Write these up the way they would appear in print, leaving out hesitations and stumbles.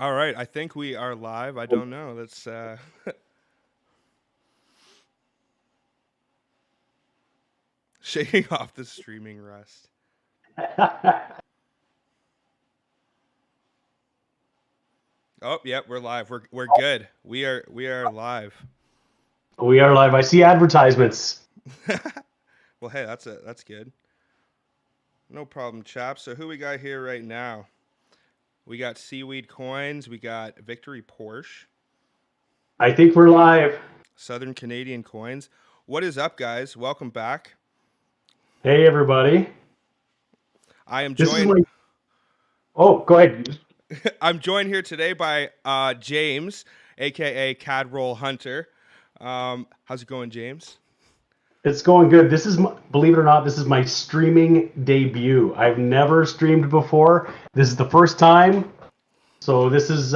All right, I think we are live. I don't know. Let's shaking off the streaming rust. Oh, yep, we're live. We're good. We are live. We are live. I see advertisements. Well, hey, that's good. No problem, chaps. So who we got here right now? We got Seaweed Coins. We got Victory Porsche, I think we're live. Southern Canadian Coins. What is up, guys? Welcome back. Hey, everybody. I am This is joined. my. Oh, go ahead. I'm joined here today by James, aka CadRollHunter. How's it going, James? It's going good. Believe it or not, this is my streaming debut. I've never streamed before. This is the first time. So this is,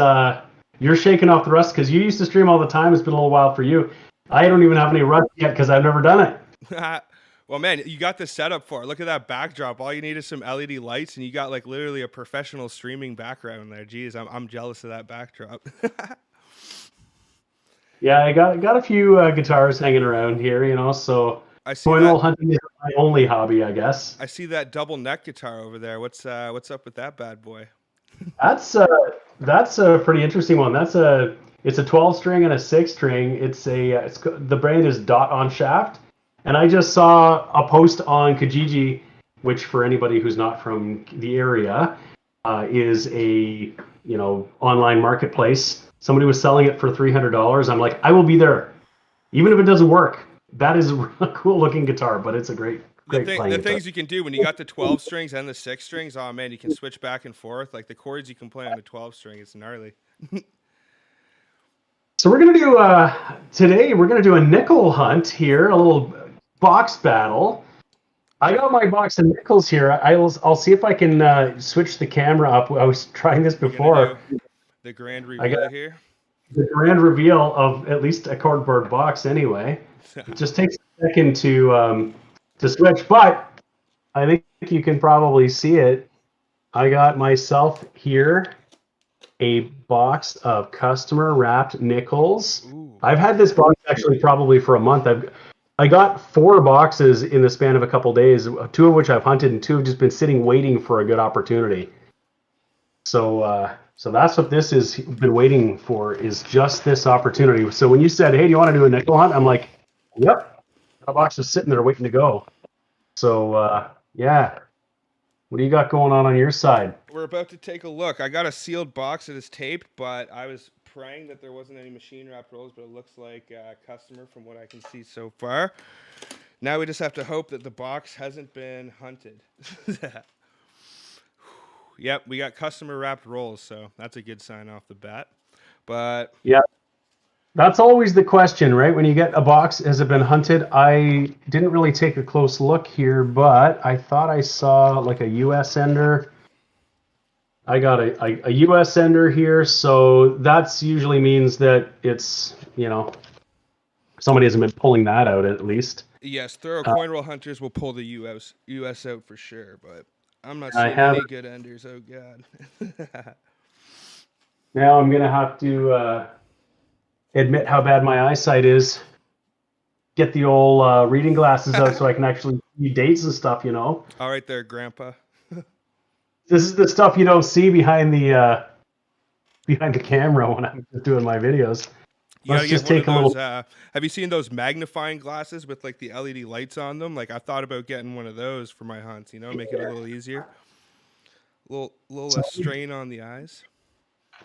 you're shaking off the rust because you used to stream all the time. It's been a little while for you. I don't even have any rust yet because I've never done it. Well, man, you got the setup for it. Look at that backdrop. All you need is some LED lights, and you got like literally a professional streaming background there. Jeez, I'm jealous of that backdrop. Yeah, I got a few guitars hanging around here, so I see coin that. roll hunting is my only hobby, I guess. I see that double neck guitar over there. What's up with that bad boy? That's uh that's a pretty interesting one. It's a 12 string and a 6 string. The brand is Dot on Shaft, and I just saw a post on Kijiji, which for anybody who's not from the area, is a online marketplace. Somebody was selling it for $300. I'm like, I will be there, even if it doesn't work. That is a cool looking guitar, but it's a great playing The guitar. things you can do when you got the 12 strings and the 6 strings. Oh man, you can switch back and forth. Like the chords you can play on the 12 string, it's gnarly. So we're gonna do today. We're gonna do a nickel hunt here, a little box battle. I got my box of nickels here. I'll see if I can switch the camera up. I was trying this We're gonna do before. the grand I got reveal here. the grand reveal of at least a cardboard box. Anyway, it just takes a second to switch, but I think you can probably see it. I got myself here a box of customer wrapped nickels. Ooh. I've had this box actually probably for a month. I got 4 boxes in the span of a couple days, 2 of which I've hunted, and 2 have just been sitting waiting for a good opportunity. So that's what this has been waiting for, is just this opportunity. So when you said, "Hey, do you want to do a nickel hunt?" I'm like, "Yep." A box is sitting there waiting to go. So yeah, what do you got going on your side? We're about to take a look. I got a sealed box that is taped, but I was praying that there wasn't any machine wrapped rolls, but it looks like a customer from what I can see so far. Now we just have to hope that the box hasn't been hunted. Yep, we got customer wrapped rolls, so that's a good sign off the bat. But Yeah, that's always the question, right? When you get a box, has it been hunted? I didn't really take a close look here, but I thought I saw like a US ender. I got a US ender here, so that's usually means that it's, somebody hasn't been pulling that out at least. yes, thorough Uh, coin roll hunters will pull the US out for sure, but I'm not I seeing have any good enders. Oh god. Now I'm gonna have to admit how bad my eyesight is. Get the old reading glasses out so I can actually see dates and stuff. All right there, grandpa. This is the stuff you don't see behind the camera when I'm doing my videos. You Let's gotta get just one of take a little. those. Have you seen those magnifying glasses with like the LED lights on them? Like I thought about getting one of those for my hunts. Make it a little easier, little less strain on the eyes.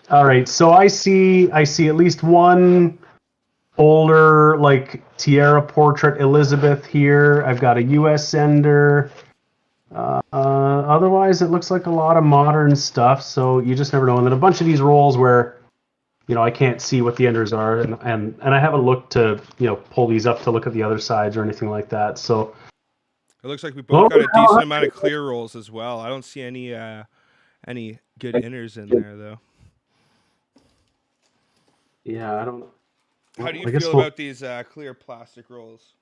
All right, so I see at least one older like Tierra portrait Elizabeth here. I've got a U.S. sender. Otherwise, it looks like a lot of modern stuff. So you just never know. And then a bunch of these rolls where I can't see what the enders are, and I haven't looked to pull these up to look at the other sides or anything like that. So It looks like we both well, got a decent amount of clear rolls as well. I don't see any good inners in there though. yeah, I don't know. How Well, do you I guess feel about these clear plastic rolls?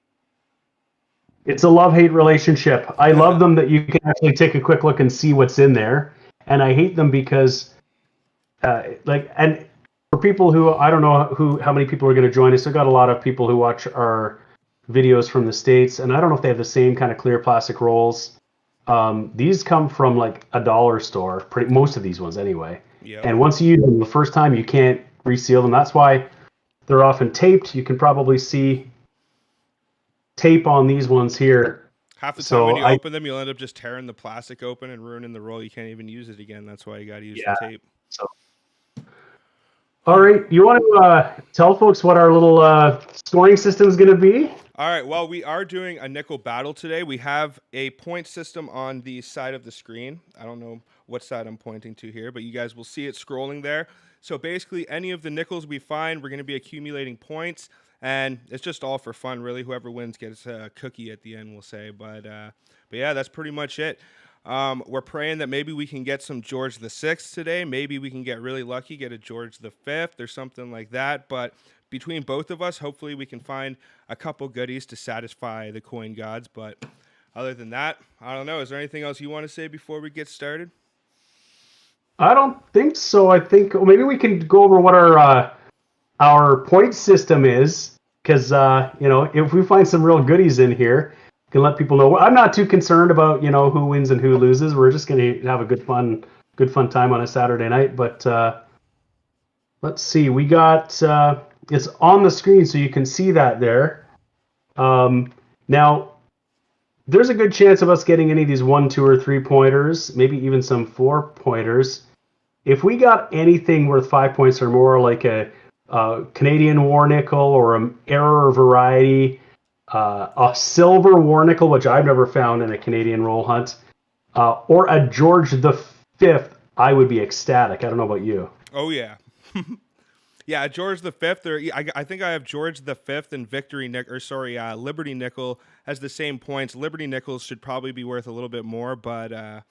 it's a love-hate relationship. I love them that you can actually take a quick look and see what's in there, and I hate them because and for people who I don't know how many people are going to join us. I've got a lot of people who watch our videos from the States, and I don't know if they have the same kind of clear plastic rolls. These come from like a dollar store, most of these ones anyway. Yep. And once you use them the first time, you can't reseal them. That's why they're often taped. You can probably see tape on these ones here. Half the time when you open them, you'll end up just tearing the plastic open and ruining the roll. You can't even use it again. That's why you got to use the tape. So, all right, you want to tell folks what our little scoring system is going to be? All right, well, we are doing a nickel battle today. We have a point system on the side of the screen. I don't know what side I'm pointing to here, but you guys will see it scrolling there. So basically, any of the nickels we find, we're going to be accumulating points, and it's just all for fun, really. Whoever wins gets a cookie at the end, we'll say. But yeah, that's pretty much it. We're praying that maybe we can get some George VI today. Maybe we can get really lucky, get a George V or something like that. But between both of us, hopefully we can find a couple goodies to satisfy the coin gods. But other than that, I don't know. Is there anything else you want to say before we get started? I don't think so. I think maybe we can go over what our point system is, because if we find some real goodies in here, we can let people know. I'm not too concerned about who wins and who loses. We're just going to have a good fun time on a Saturday night. But let's see. We got it's on the screen, so you can see that there. Now, there's a good chance of us getting any of these 1, 2, or 3 pointers, maybe even some 4 pointers. If we got anything worth 5 points or more, like a Canadian war nickel or an error variety, a silver war nickel, which I've never found in a Canadian roll hunt, or a George V, I would be ecstatic. I don't know about you. Oh, yeah. Yeah, George V, I think I have George V and Liberty Nickel has the same points. Liberty Nickels should probably be worth a little bit more, but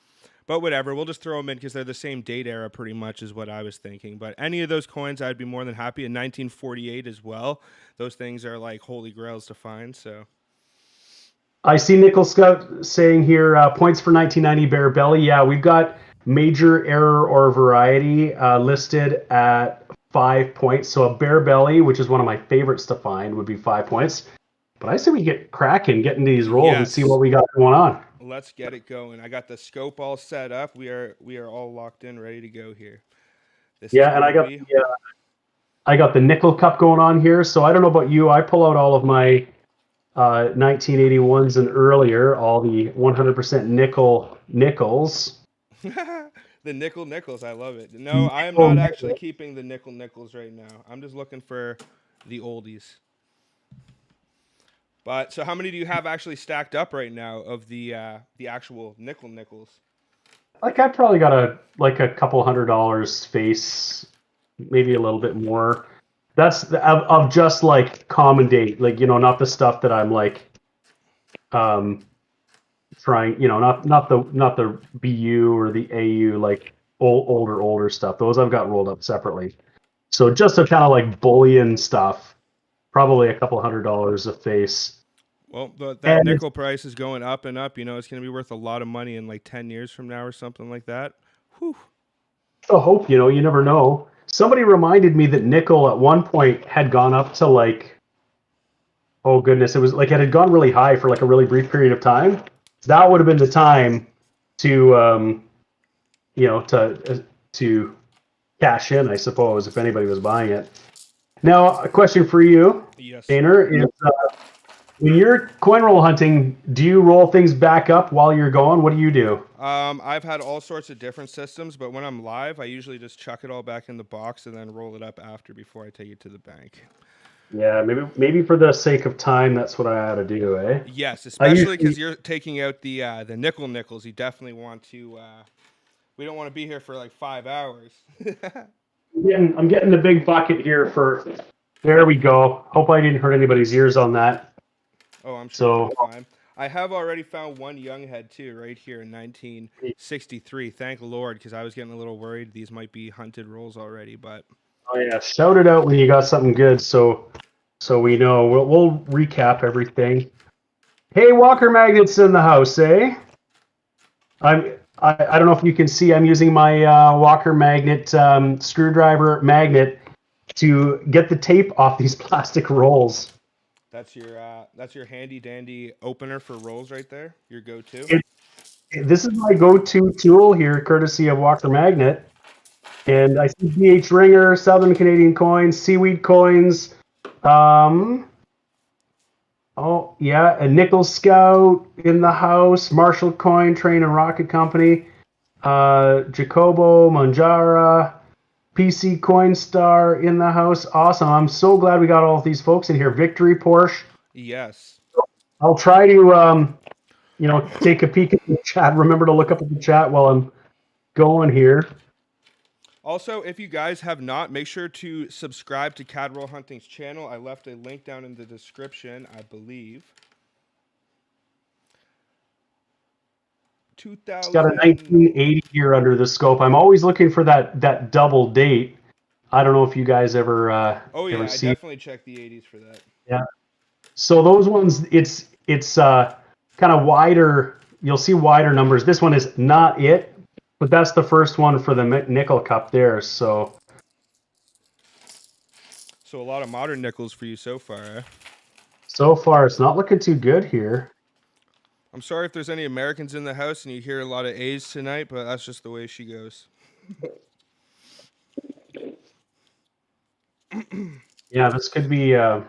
whatever. We'll just throw them in because they're the same date era pretty much is what I was thinking. But any of those coins, I'd be more than happy. In 1948 as well. Those things are like holy grails to find, so. I see Nickel Scout saying here, points for 1990 Bear Belly. Yeah, we've got major error or variety listed at 5 points. So a Bear Belly, which is one of my favorites to find, would be 5 points. But I say we get cracking, get into these rolls and see what we got going on. Let's get it going. I got the scope all set up. We are all locked in, ready to go here. And I got the nickel cup going on here. So I don't know about you. I pull out all of my 1981s and earlier, all the 100% nickels. The nickels, I love it. No, I am not actually keeping the nickels right now. I'm just looking for the oldies. But so how many do you have actually stacked up right now of the actual nickels? Like I probably got a couple $100 face, maybe a little bit more. That's of just like common date, like not the stuff that I'm like trying, not the BU or the AU, like older stuff. Those I've got rolled up separately. So just a kind of like bullion stuff, probably a couple $100 a face. Well, that nickel price is going up and up. It's going to be worth a lot of money in like 10 years from now or something like that. Whew. I hope, you never know. Somebody reminded me that nickel at one point had gone up to like, oh goodness, it was like it had gone really high for like a really brief period of time. That would have been the time to, to cash in, I suppose, if anybody was buying it. Now, a question for you, yes, Daner, is when you're coin roll hunting, do you roll things back up while you're going? What do you do? I've had all sorts of different systems, but when I'm live, I usually just chuck it all back in the box and then roll it up after before I take it to the bank. Yeah, maybe for the sake of time, that's what I ought to do, eh? Yes, especially because you're taking out the nickels. You definitely want to. We don't want to be here for like 5 hours. I'm getting the big bucket here for. There we go. Hope I didn't hurt anybody's ears on that. Oh, I'm sure you're fine. I have already found one young head too, right here in 1963. Thank the Lord, because I was getting a little worried these might be hunted rolls already. But oh yeah, shout it out when you got something good, so we know. We'll recap everything. Hey, Walker Magnets in the house, eh? I don't know if you can see, I'm using my Walker magnet screwdriver magnet to get the tape off these plastic rolls. That's your handy dandy opener for rolls right there. Your go-to. It, this is my go-to tool here, courtesy of Walker Magnet. And I see BH Ringer, Southern Canadian coins, Seaweed coins. Oh yeah, a Nickel Scout in the house, Marshall Coin Train and Rocket Company, Jacobo, Manjara, PC Coinstar in the house. Awesome! I'm so glad we got all of these folks in here. Victory Porsche. Yes. I'll try to take a peek at the chat. Remember to look up at the chat while I'm going here. Also, if you guys have not, make sure to subscribe to CadRollHunting's channel. I left a link down in the description, I believe. It's got a 1980 here under the scope. I'm always looking for that double date. I don't know if you guys ever Oh yeah, ever I see. definitely checked the 80s for that. Yeah. So those ones, it's kind of wider. You'll see wider numbers. This one is not it, but that's the first one for the nickel cup there. So a lot of modern nickels for you so far, eh? So far, it's not looking too good here. I'm sorry if there's any Americans in the house and you hear a lot of A's tonight, but that's just the way she goes. Yeah, this could be a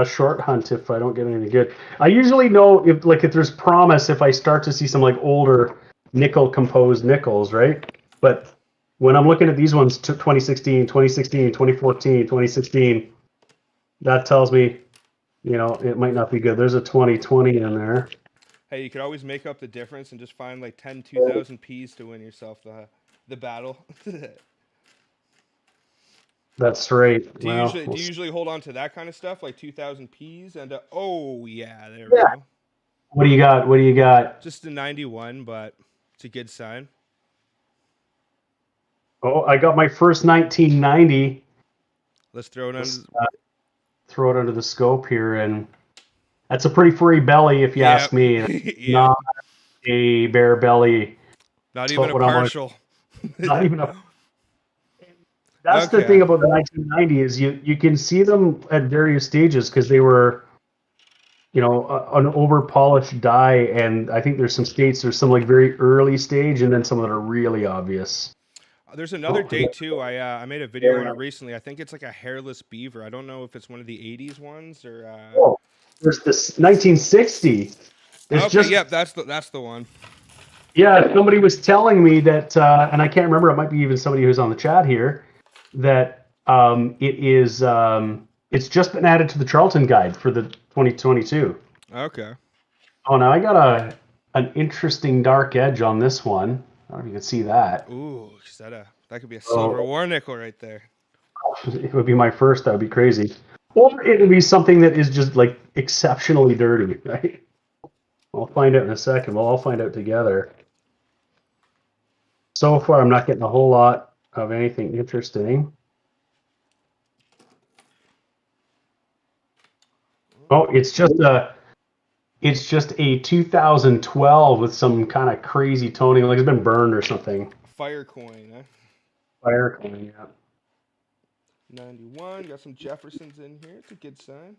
short hunt if I don't get anything good. I usually know if there's promise if I start to see some older nickel composed nickels, right? But when I'm looking at these ones, 2016, 2014, 2016, that tells me, it might not be good. There's a 2020 in there. Hey, you could always make up the difference and just find 10 2000 Ps to win yourself the battle. That's right. Do you usually hold on to that kind of stuff, like 2000 Ps? And oh yeah, there we go. What do you got? What do you got? Just a 91, but it's a good sign. Oh, I got my first 1990. Let's throw it under. Throw it under the scope here, and that's a pretty furry belly, if you ask me. Not a bare belly. Not even a partial. Not even a. That's the thing about the 1990 is you can see them at various stages because they were, an over polished die, and I think there's some very early stage, and then some that are really obvious. There's another date too. I made a video on it recently. I think it's a hairless beaver. I don't know if it's one of the 80s ones or. Oh, there's this 1960. Yep, that's the one. Yeah, somebody was telling me that, and I can't remember. It might be even somebody who's on the chat here, that it's just been added to the Charlton guide for the 2022. Okay. Oh, now I got an interesting dark edge on this one. I don't know if you can see that. Ooh, that could be a silver war nickel right there. It would be my first. That would be crazy. Or it would be something that is just exceptionally dirty, right? I'll find out in a second. We'll all find out together. So far, I'm not getting a whole lot of anything interesting. Oh, it's just a 2012 with some kind of crazy toning, like it's been burned or something. Fire coin, eh? Fire coin, yeah. 91, got some Jeffersons in here. It's a good sign.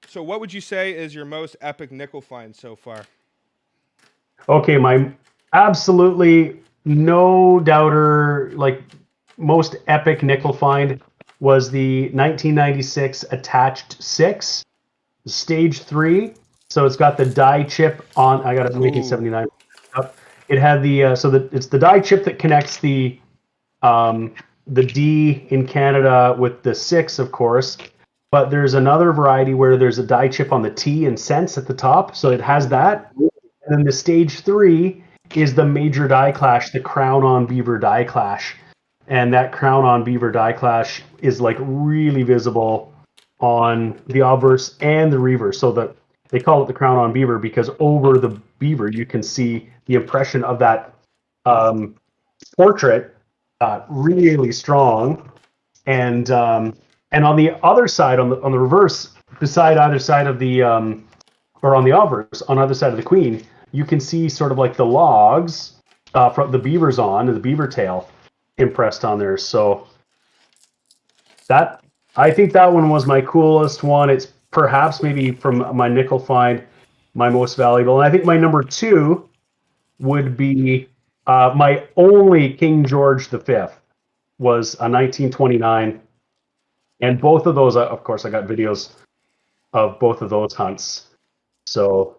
So what would you say is your most epic nickel find so far? Okay, my absolutely no doubter, most epic nickel find was the 1996 attached 6, stage 3. So it's got the die chip on. I got it in 1979. It had it's the die chip that connects the D in Canada with the 6, of course. But there's another variety where there's a die chip on the T and cents at the top. So it has that. And then the stage 3 is the major die clash, the Crown on Beaver die clash. And that Crown on Beaver die clash is really visible on the obverse and the reverse. So they call it the Crown on Beaver because over the beaver you can see the impression of that portrait really strong. And on the other side, on the reverse, beside either side of the or on the obverse, on the other side of the queen, you can see sort of like the logs from the beavers on and the beaver tail impressed on there. So that I think that one was my coolest one. It's perhaps maybe from my nickel find my most valuable. And I think my number two would be my only King George V was a 1929, and both of those, of course, I got videos of both of those hunts. So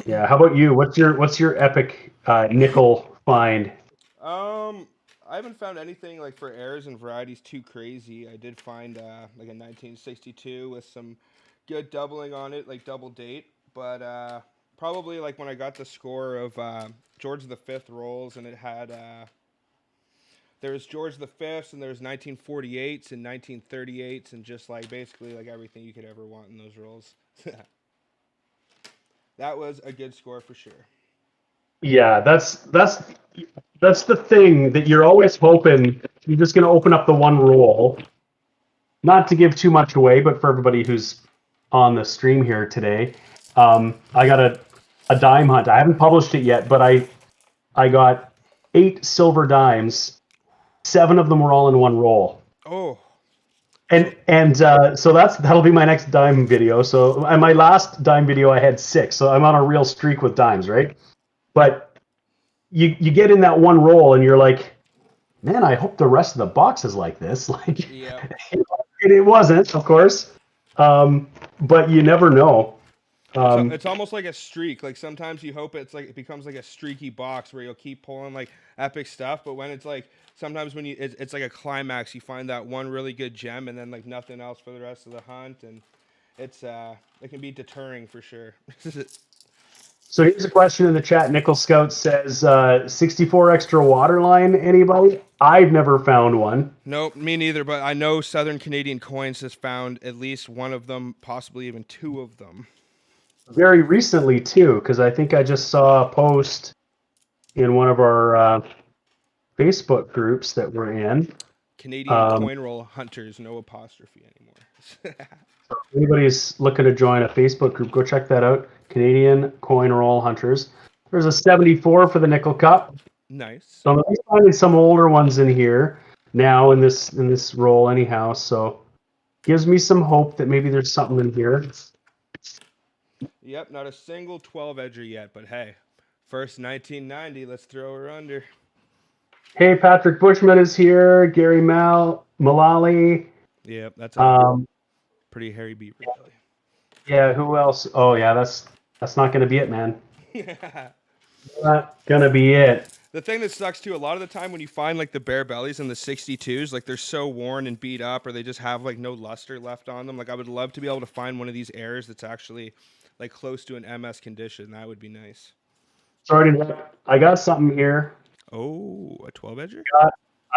yeah, how about you? What's your epic nickel find? I haven't found anything like for airs and varieties too crazy. I did find like a 1962 with some good doubling on it, like double date. But probably like when I got the score of George the Fifth rolls, and it had there's George the Fifths, and there's 1948s and 1938s, and just like basically like everything you could ever want in those rolls. That was a good score for sure. Yeah, that's the thing that you're always hoping you're just going to open up the one roll. Not to give too much away, but for everybody who's on the stream here today, I got a dime hunt. I haven't published it yet, but I got 8 silver dimes. 7 of them were all in one roll. Oh, so And so that'll be my next dime video. So and my last dime video I had 6. So I'm on a real streak with dimes, right? But you get in that one roll and you're like, man, I hope the rest of the box is like this. Like yep. it wasn't, of course, but you never know. It's almost like a streak. Like sometimes you hope it's like it becomes like a streaky box where you'll keep pulling like epic stuff, but when it's like sometimes when it's like a climax, you find that one really good gem and then like nothing else for the rest of the hunt, and it can be deterring for sure. So here's a question in the chat. Nickel Scout says, 64 extra waterline. Anybody? I've never found one. Nope, me neither. But I know Southern Canadian Coins has found at least one of them, possibly even 2 of them. Very recently too, because I think I just saw a post in one of our Facebook groups that we're in. Canadian coin roll hunters, no apostrophe anymore. If anybody's looking to join a Facebook group, go check that out. Canadian Coin Roll Hunters. There's a 74 for the Nickel Cup. Nice. So I'm at least finding some older ones in here now in this roll anyhow. So gives me some hope that maybe there's something in here. Yep, not a single 12 edger yet, but hey, first 1990, let's throw her under. Hey, Patrick Bushman is here. Gary Malali. Yep, that's a pretty hairy beaver belly. Yeah, who else? Oh yeah, that's not gonna be it, man. Not gonna be it. The thing that sucks too, a lot of the time when you find like the bare bellies and the 62s, like they're so worn and beat up, or they just have like no luster left on them. Like I would love to be able to find one of these airs that's actually like close to an MS condition. That would be nice. Sorry, I got something here. Oh, a 12 edger?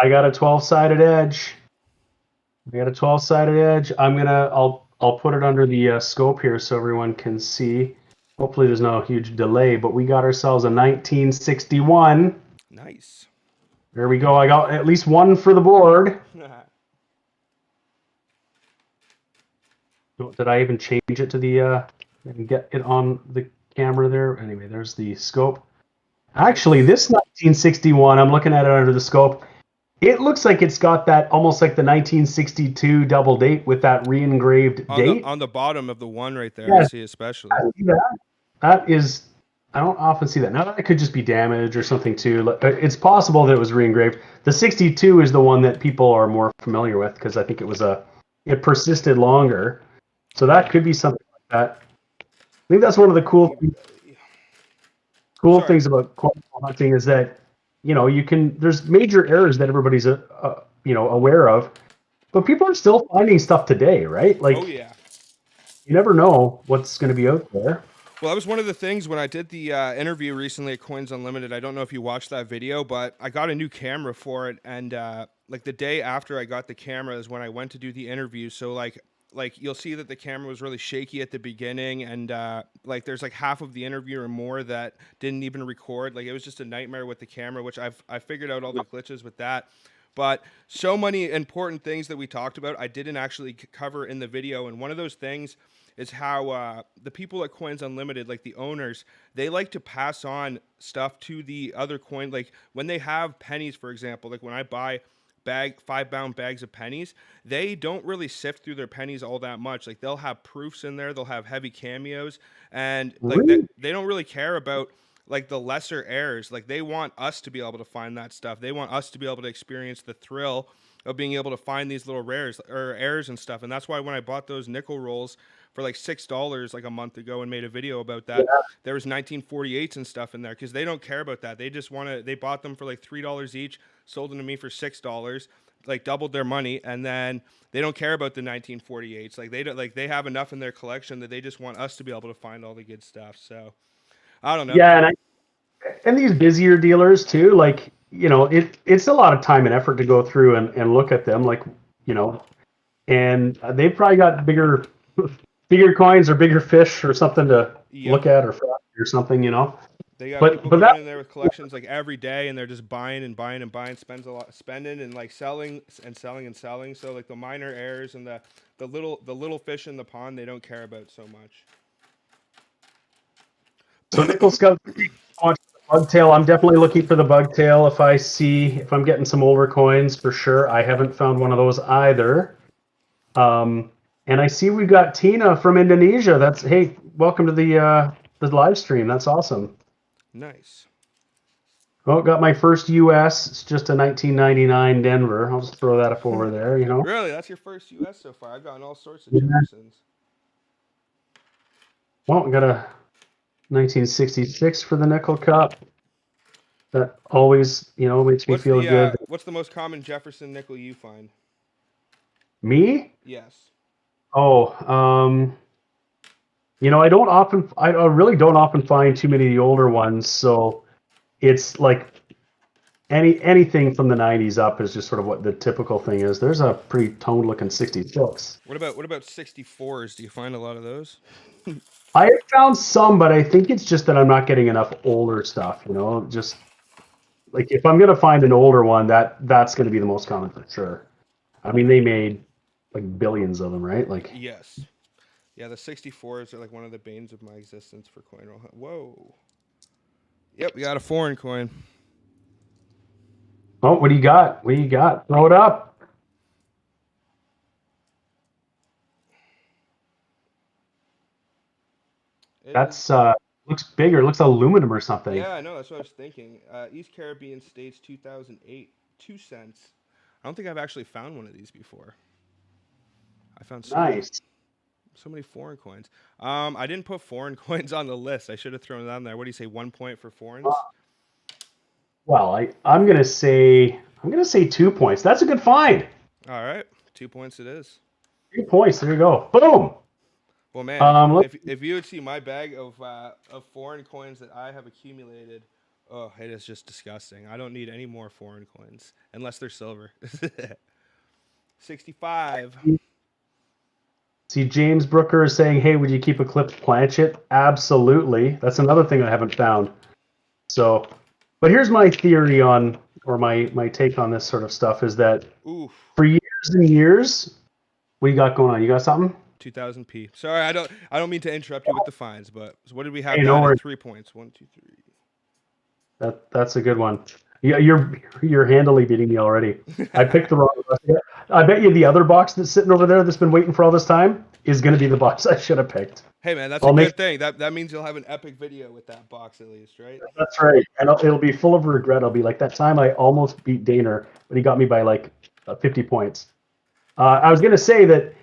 I got a 12-sided edge. I got a 12-sided edge. I'll put it under the scope here so everyone can see. Hopefully there's no huge delay, but we got ourselves a 1961. Nice. There we go. I got at least one for the board. Did I even change it to the I can get it on the camera there? Anyway, there's the scope. Actually, this 1961, I'm looking at it under the scope. It looks like it's got that almost like the 1962 double date with that re-engraved date. On the bottom of the one right there, Yeah, I see especially. I see that. That is, I don't often see that. Now that could just be damage or something too. It's possible that it was re-engraved. The 62 is the one that people are more familiar with because I think it persisted longer. So that could be something like that. I think that's one of the cool things about coin hunting is that there's major errors that everybody's aware of, but people are still finding stuff today, right? Like, oh yeah, you never know what's going to be out there. Well, that was one of the things when I did the interview recently at Coins Unlimited. I don't know if you watched that video, but I got a new camera for it, and like the day after I got the camera is when I went to do the interview. So like you'll see that the camera was really shaky at the beginning, and like there's like half of the interview or more that didn't even record. Like it was just a nightmare with the camera, which I figured out all the glitches with that. But so many important things that we talked about I didn't actually cover in the video, and one of those things is how the people at Coins Unlimited, like the owners, they like to pass on stuff to the other coin. Like when they have pennies, for example, like when I buy 5 pound bags of pennies, they don't really sift through their pennies all that much. Like they'll have proofs in there, they'll have heavy cameos, and like Really? they don't really care about like the lesser errors. Like they want us to be able to find that stuff. They want us to be able to experience the thrill of being able to find these little rares or errors and stuff. And that's why when I bought those nickel rolls for like $6 like a month ago and made a video about Yeah. that, there was 1948s and stuff in there because they don't care about that. They just want to. They bought them for like $3 each, sold them to me for $6, like doubled their money, and then they don't care about the 1948s. Like they don't, like they have enough in their collection that they just want us to be able to find all the good stuff. So I don't know. Yeah, and these busier dealers too, like, it's a lot of time and effort to go through and look at them, like, and they've probably got bigger coins or bigger fish or something to Yep. look at or something. They got But people but that coming in there with collections like every day, and they're just buying and buying and buying. Spending and like selling and selling and selling. So like the minor errors and the little fish in the pond, they don't care about so much. so Nickel Scout wants the bugtail. I'm definitely looking for the bugtail if I'm getting some older coins for sure. I haven't found one of those either. And I see we got Tina from Indonesia. Hey, welcome to the live stream. That's awesome. Nice. Oh, got my first US. It's just a 1999 Denver. I'll just throw that up over there. Really, that's your first US so far. I've gotten all sorts of Yeah. Jeffersons. Well, I got a 1966 for the Nickel Cup. That always, makes me feel good. What's the most common Jefferson nickel you find? Me? Yes. Oh, I really don't often find too many of the older ones. So it's like anything from the 90s up is just sort of what the typical thing is. There's a pretty toned looking 66. What about 64s? Do you find a lot of those? I have found some, but I think it's just that I'm not getting enough older stuff. Just like if I'm gonna find an older one, that's gonna be the most common for sure. I mean, they made like billions of them, right? Like, Yes. Yeah, the 64s are like one of the banes of my existence for CoinRollHunter. Whoa. Yep, we got a foreign coin. oh, what do you got? What do you got? Throw it up. It is. That's looks bigger. Looks aluminum or something. Yeah, I know. That's what I was thinking. East Caribbean States 2008, 2 cents. I don't think I've actually found one of these before. I found Nice. so many foreign coins. I didn't put foreign coins on the list. I should have thrown it on there. What do you say? 1 point for foreigns? Well, I'm gonna say 2 points. That's a good find. All right, 2 points it is. 3 points. There you go. Boom. Well, man, if Let's if you would see my bag of foreign coins that I have accumulated, oh, it is just disgusting. I don't need any more foreign coins unless they're silver. 65. see. James Brooker is saying, "Hey, would you keep a clipped planchet?" Absolutely. That's another thing I haven't found. So, but here's my theory or my take on this sort of stuff is that Oof. for years and years, what you got going on? You got something? 2000p. Sorry, I don't mean to interrupt you with the fines, but so what did we have Hey, no that at worries. 3 points? 1, 2, 3. That's a good one. Yeah, you're handily beating me already. I picked the wrong box. I bet you the other box that's sitting over there that's been waiting for all this time is going to be the box I should have picked. Hey man, that's a I'll make good thing. That means you'll have an epic video with that box at least, right? That's right, and it'll be full of regret. I'll be like that time I almost beat Daner, but he got me by like 50 points. I was going to say that.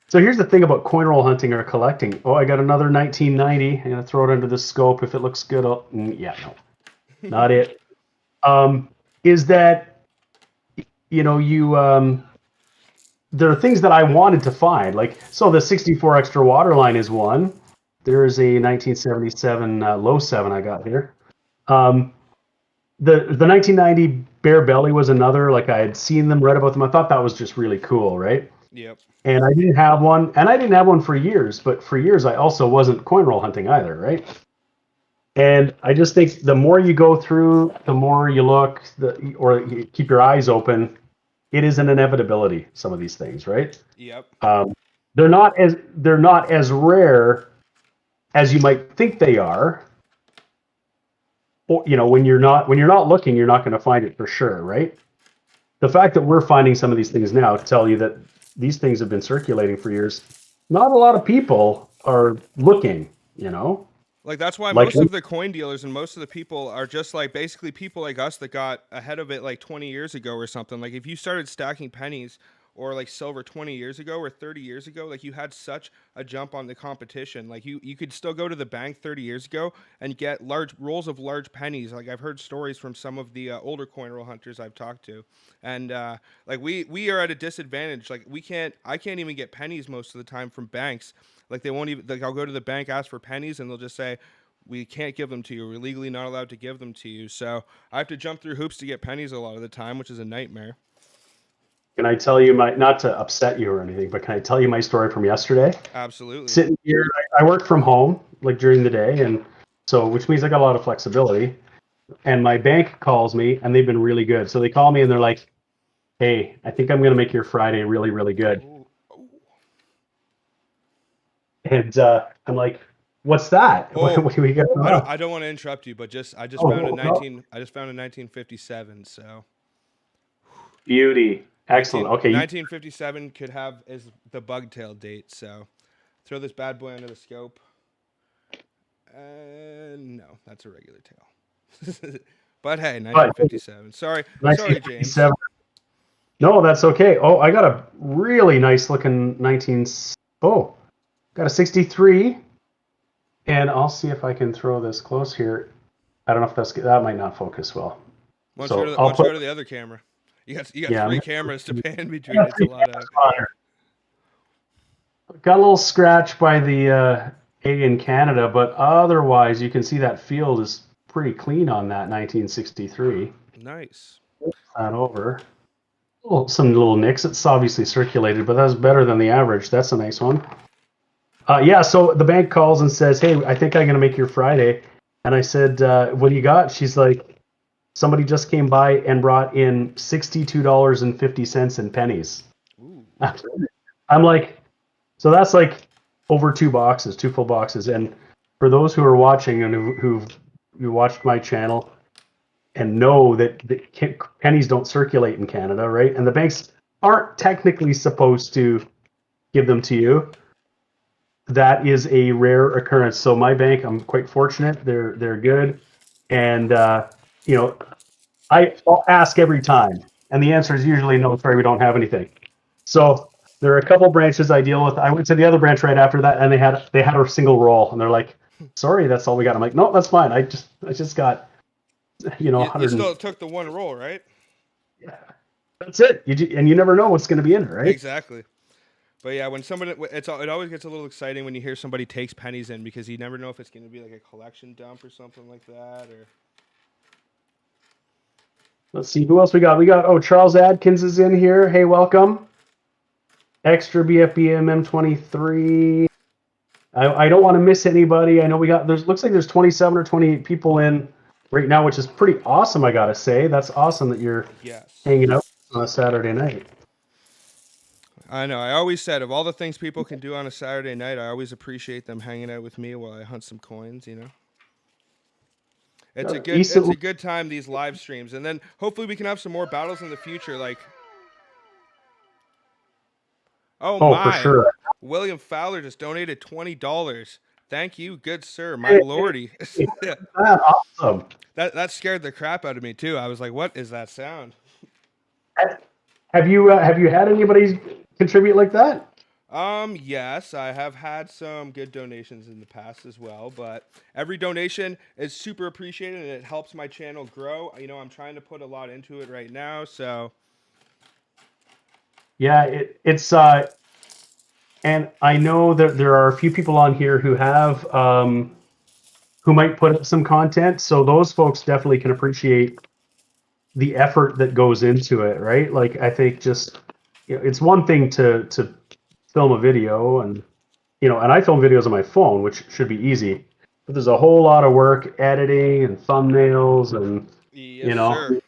So here's the thing about coin roll hunting or collecting. Oh, I got another 1990. I'm gonna throw it under the scope. If it looks good, yeah, no, not it. Is that there are things that I wanted to find, like so the 64 extra water line is one. There's a 1977 low 7 I got here. The 1990 Bear Belly was another. Like I had seen them, read about them. I thought that was just really cool, right? Yep. And I didn't have one, for years. But for years, I also wasn't coin roll hunting either, right? And I just think the more you go through, the more you look, or you keep your eyes open. It is an inevitability. Some of these things, right? Yep. they're not as rare as you might think they are. Or, when you're not looking, you're not going to find it for sure, right? The fact that we're finding some of these things now tell you that these things have been circulating for years. Not a lot of people are looking, Like that's why like most of the coin dealers and most of the people are just like basically people like us that got ahead of it like 20 years ago or something. Like if you started stacking pennies or like silver 20 years ago or 30 years ago, like you had such a jump on the competition. Like you could still go to the bank 30 years ago and get large rolls of large pennies. Like I've heard stories from some of the older coin roll hunters I've talked to. And like we are at a disadvantage. Like I can't even get pennies most of the time from banks. Like they won't even like I'll go to the bank, ask for pennies, and they'll just say we can't give them to you. We're legally not allowed to give them to you. So I have to jump through hoops to get pennies a lot of the time, which is a nightmare. Can I tell you not to upset you or anything, but can I tell you my story from yesterday? Absolutely. Sitting here, I work from home like during the day, and so which means I got a lot of flexibility. And my bank calls me, and they've been really good. So they call me and they're like, "Hey, I think I'm going to make your Friday really, really good." Ooh, ooh. And I'm like, "What's that? Oh, What do we got going on?" I don't want to interrupt you, but I just Oh, found a no, no. 1957. So Beauty, excellent. Okay, 1957 could have is the bugtail date. So throw this bad boy under the scope. No, that's a regular tail. But hey, but 1957. Sorry, James. 1957. No, that's okay. Oh, I got a really nice looking 19. Oh, got a 63, and I'll see if I can throw this close here. I don't know if that might not focus well. Why don't you So go to, why I'll don't you put go to the other camera? You got yeah. three cameras to pan I between. got It's a three lot cameras of. on here. Got a little scratch by the A in Canada, but otherwise you can see that field is pretty clean on that 1963. Nice. That over. Some little nicks. It's obviously circulated, but that's better than the average. That's a nice one. Yeah, so the bank calls and says, "Hey, I think I'm gonna make your Friday." And I said, "What do you got?" She's like, "Somebody just came by and brought in $62.50 in pennies." Ooh. I'm like, so that's like over two boxes, two full boxes. And for those who are watching and who watched my channel and know that pennies don't circulate in Canada, right? And the banks aren't technically supposed to give them to you. That is a rare occurrence. So my bank, I'm quite fortunate. They're good, and you know, I'll ask every time, and the answer is usually no. Sorry, we don't have anything. So there are a couple branches I deal with. I went to the other branch right after that, and they had a single roll, and they're like, "Sorry, that's all we got." I'm like, "No, that's fine. I just got You 100 still took the one roll, right? yeah, that's it. And you never know what's going to be in it, right?" Exactly. But yeah, when somebody, it always gets a little exciting when you hear somebody takes pennies in because you never know if it's going to be like a collection dump or something like that. Or Let's see who else we got. Charles Adkins is in here. Hey, welcome. Extra BFBM M23. I don't want to miss anybody. I know looks like there's 27 or 28 people in right now, which is pretty awesome. I gotta say, that's awesome that you're yes, hanging out on a Saturday night. I know. I always said of all the things people can do on a Saturday night, I always appreciate them hanging out with me while I hunt some coins. It's a good time, these live streams, and then hopefully we can have some more battles in the future. Like, oh Oh, for my, sure. William Fowler just donated $20. Thank you, good sir, my Hey, lordy. hey, awesome. That scared the crap out of me too. I was like, what is that sound? Have you had anybody contribute like that? Yes, I have had some good donations in the past as well, but every donation is super appreciated and it helps my channel grow. I'm trying to put a lot into it right now, so Yeah, it's and I know that there are a few people on here who might put up some content, so those folks definitely can appreciate the effort that goes into it, right? Like I think just it's one thing to film a video and I film videos on my phone, which should be easy, but there's a whole lot of work editing and thumbnails and yes, you know sir.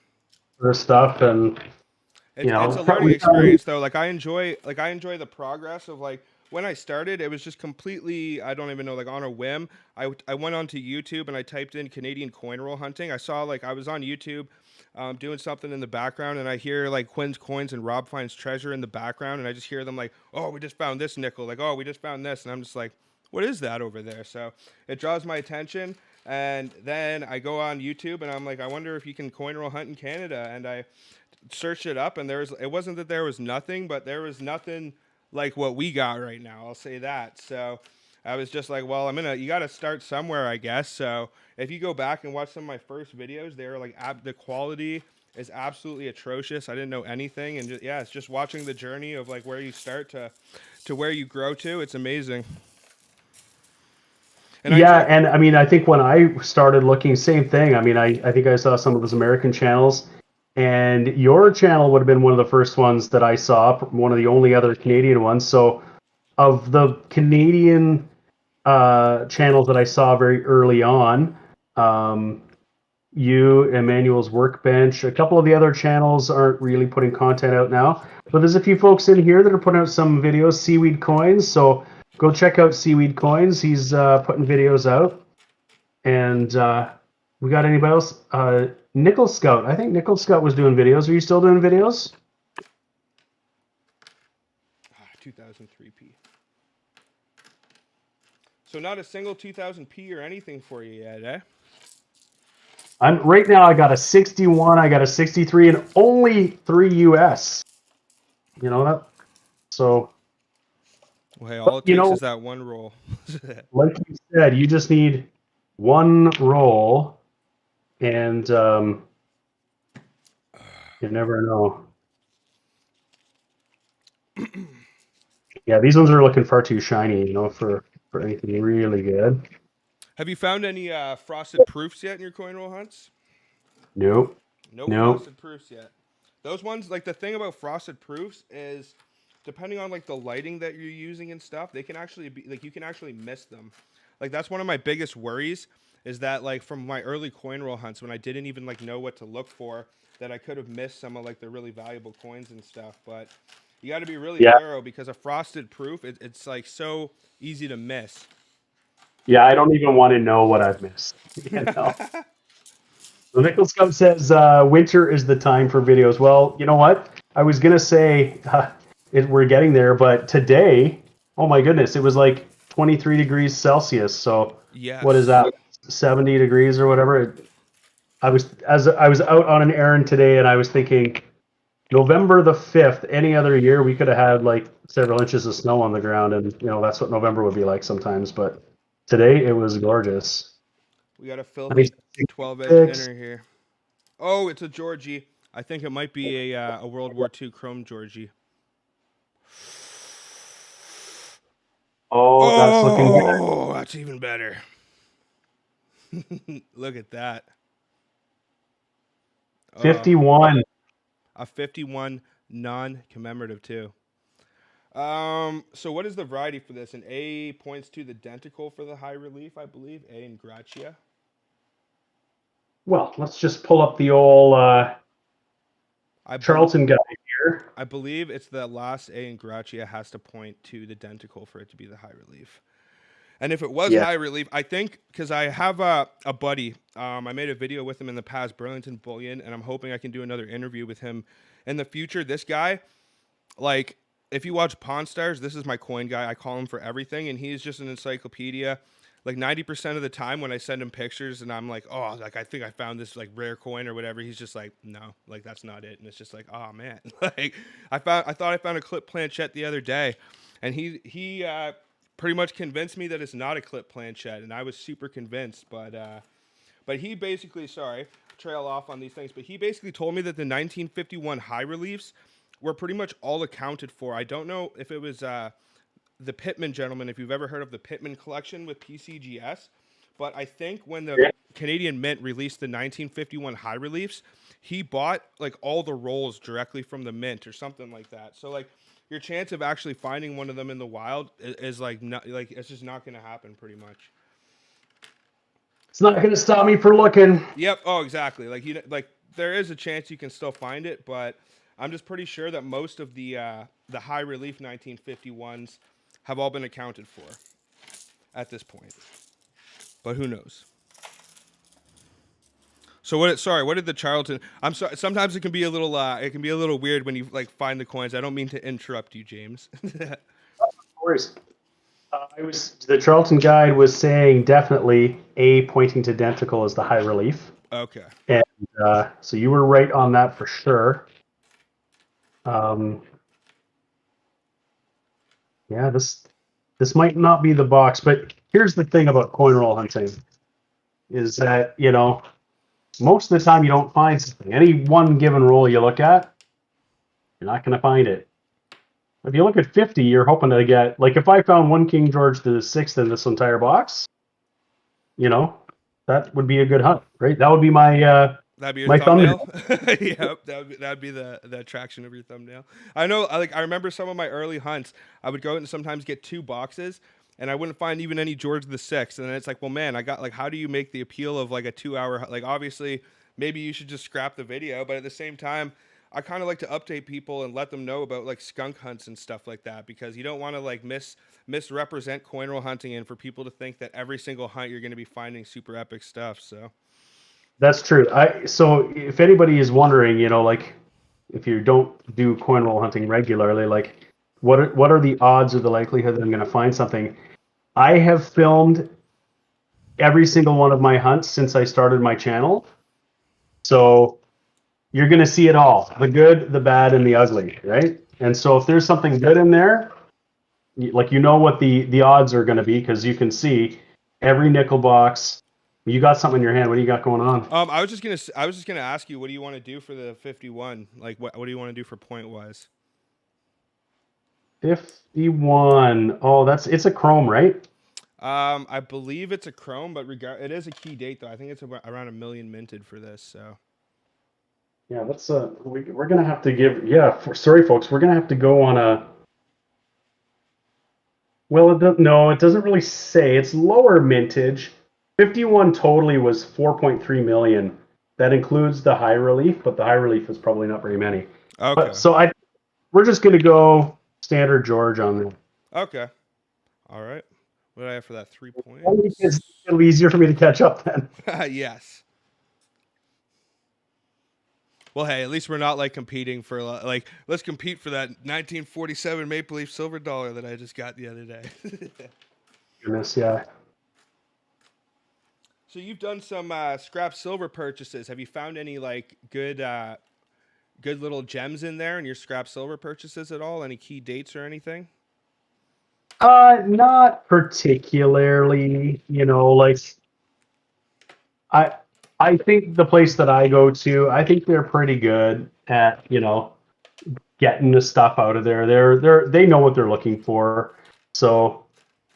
other stuff and It's a learning experience though. Like I enjoy the progress of like when I started, it was just completely, I don't even know, like on a whim. I went onto YouTube and I typed in Canadian coin roll hunting. I saw like I was on YouTube doing something in the background and I hear like Quinn's Coins and Rob Finds Treasure in the background and I just hear them like, oh, we just found this nickel. Like, oh, we just found this. And I'm just like, what is that over there? So it draws my attention. And then I go on YouTube and I'm like, I wonder if you can coin roll hunt in Canada. And I searched it up and it wasn't that there was nothing, but there was nothing like what we got right now. I'll say that. So I was just like, well, you got to start somewhere, I guess. So if you go back and watch some of my first videos, they're like, the quality is absolutely atrocious. I didn't know anything. And just, yeah, it's just watching the journey of like where you start to where you grow to. It's amazing. And Yeah, and I mean, I think when I started looking, same thing. I mean, I think I saw some of those American channels, and your channel would have been one of the first ones that I saw, one of the only other Canadian ones. So, of the Canadian channels that I saw very early on, um, you, Emmanuel's Workbench, a couple of the other channels aren't really putting content out now, but there's a few folks in here that are putting out some videos. Seaweed Coins, so go check out Seaweed Coins. He's putting videos out. And we got anybody else? Nickel Scout. I think Nickel Scout was doing videos. Are you still doing videos? 2003p. So not a single 2000p or anything for you yet, eh? I'm right now. I got a 61. I got a 63, and only 3 US. You know that. So. Well, hey, all it takes is that one roll. Like you said, you just need one roll, and you never know. Yeah, these ones are looking far too shiny, for anything really good. Have you found any frosted proofs yet in your coin roll hunts? Nope. No Nope. frosted proofs yet. Those ones, like the thing about frosted proofs is, depending on like the lighting that you're using and stuff, they can actually be like you can actually miss them. Like that's one of my biggest worries is that like from my early coin roll hunts when I didn't even like know what to look for, that I could have missed some of like the really valuable coins and stuff. But you got to be really thorough because a frosted proof, it's like so easy to miss. Yeah, I don't even want to know what I've missed. The Nickel Scout says winter is the time for videos. Well, you know what? I was gonna say we're getting there, but today, oh my goodness, it was like 23 degrees Celsius. So Yes. what is that? 70 degrees or whatever. I was out on an errand today, and I was thinking, November the 5th, any other year, we could have had like several inches of snow on the ground, and that's what November would be like sometimes. But today it was gorgeous. We got a filthy 12-edge inner here. Oh, it's a Georgie. I think it might be a World War II Chrome Georgie. Oh, that's looking good. Oh, that's even better. Look at that. 51. A 51 non-commemorative too. So what is the variety for this? An A points to the denticle for the high relief, I believe. A in Gratia. Well, let's just pull up the old Charlton guy here. I believe it's the last A in Gratia has to point to the denticle for it to be the high relief. And if it was high relief, I think, because I have a buddy, I made a video with him in the past, Burlington Bullion, and I'm hoping I can do another interview with him in the future. This guy, like, if you watch Pawn Stars, this is my coin guy. I call him for everything, and he's just an encyclopedia. Like 90% of the time when I send him pictures and I'm like, oh, like I think I found this like rare coin or whatever, he's just like, no, like that's not it. And it's just like, oh man, like I thought I found a clip planchette the other day, and he pretty much convinced me that it's not a clip planchette, and I was super convinced. But he basically, sorry, trail off on these things, but he basically told me that the 1951 high reliefs were pretty much all accounted for. I don't know if it was the Pittman gentleman, if you've ever heard of the Pittman collection with PCGS, but I think when the Canadian Mint released the 1951 high reliefs, he bought like all the rolls directly from the mint or something like that. So like your chance of actually finding one of them in the wild is like not, like it's just not going to happen pretty much. It's not going to stop me from looking. Yep. Oh, exactly. Like there is a chance you can still find it, but I'm just pretty sure that most of the high relief 1951s have all been accounted for at this point. But who knows? So what? Sorry, what did the Charlton? I'm sorry. Sometimes it can be a little. It can be a little weird when you like find the coins. I don't mean to interrupt you, James. Of course. The Charlton guide was saying definitely A pointing to identical is the high relief. Okay. And so you were right on that for sure. Yeah, this might not be the box, but here's the thing about coin roll hunting is that, most of the time you don't find something. Any one given roll you look at, you're not going to find it. If you look at 50, you're hoping to get, like if I found one King George the Sixth in this entire box, that would be a good hunt, right? That would be my That'd be your my thumbnail. thumbnail. Yep, that'd be the attraction of your thumbnail. I know. I remember some of my early hunts. I would go out and sometimes get 2 boxes, and I wouldn't find even any George the Sixth. And then it's like, well, man, I got like, how do you make the appeal of like a 2 hour? Like, obviously, maybe you should just scrap the video, but at the same time, I kind of like to update people and let them know about like skunk hunts and stuff like that because you don't want to like misrepresent coin roll hunting and for people to think that every single hunt you're going to be finding super epic stuff. So. That's true. So if anybody is wondering, like if you don't do coin roll hunting regularly, like what are the odds or the likelihood that I'm going to find something? I have filmed every single one of my hunts since I started my channel. So you're going to see it all, the good, the bad, and the ugly, right? And so if there's something good in there, like what the odds are going to be because you can see every nickel box. You got something in your hand. What do you got going on? I was just gonna ask you, what do you want to do for the 51? Like, what do you want to do for point wise? 51. Oh, it's a chrome, right? I believe it's a chrome, but it is a key date though. I think it's around 1 million minted for this. So. Yeah, that's we're gonna have to give. Yeah, sorry, folks, we're gonna have to go on a. Well, no, it doesn't really say. It's lower mintage. 51 totally was 4.3 million. That includes the high relief, but the high relief is probably not very many. Okay. But so we're just gonna go standard George on there. Okay. All right. What do I have for that 3 It's points? a little easier for me to catch up then. Yes. Well, hey, at least we're not like competing for like let's compete for that 1947 Maple Leaf silver dollar that I just got the other day. Goodness, yeah. So you've done some scrap silver purchases. Have you found any like good little gems in there in your scrap silver purchases at all? Any key dates or anything? Not particularly. Like I I think the place that I go to, I think they're pretty good at, getting the stuff out of there. They know what they're looking for. So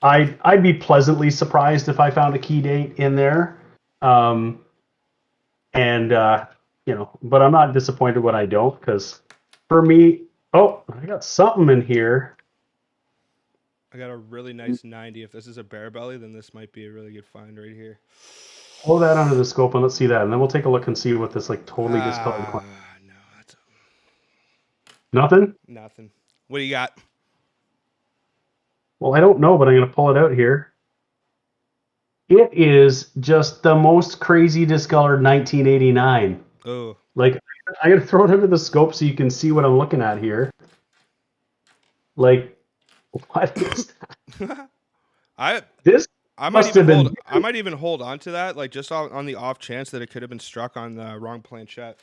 I'd be pleasantly surprised if I found a key date in there. Um, and but I'm not disappointed when I don't because for me, oh, I got something in here. I got a really nice 90. If this is a bare belly, then this might be a really good find right here. Pull that under the scope and let's see that, and then we'll take a look and see what this like totally discolored coin. No, that's Nothing. nothing. What do you got? Well, I don't know, but I'm gonna pull it out here. It is just the most crazy discolored 1989. Oh, Like I gotta throw it under the scope so you can see what I'm looking at here. Like, what is that? This I might must even have hold. been I might even hold on to that, like just on the off chance that it could have been struck on the wrong planchette.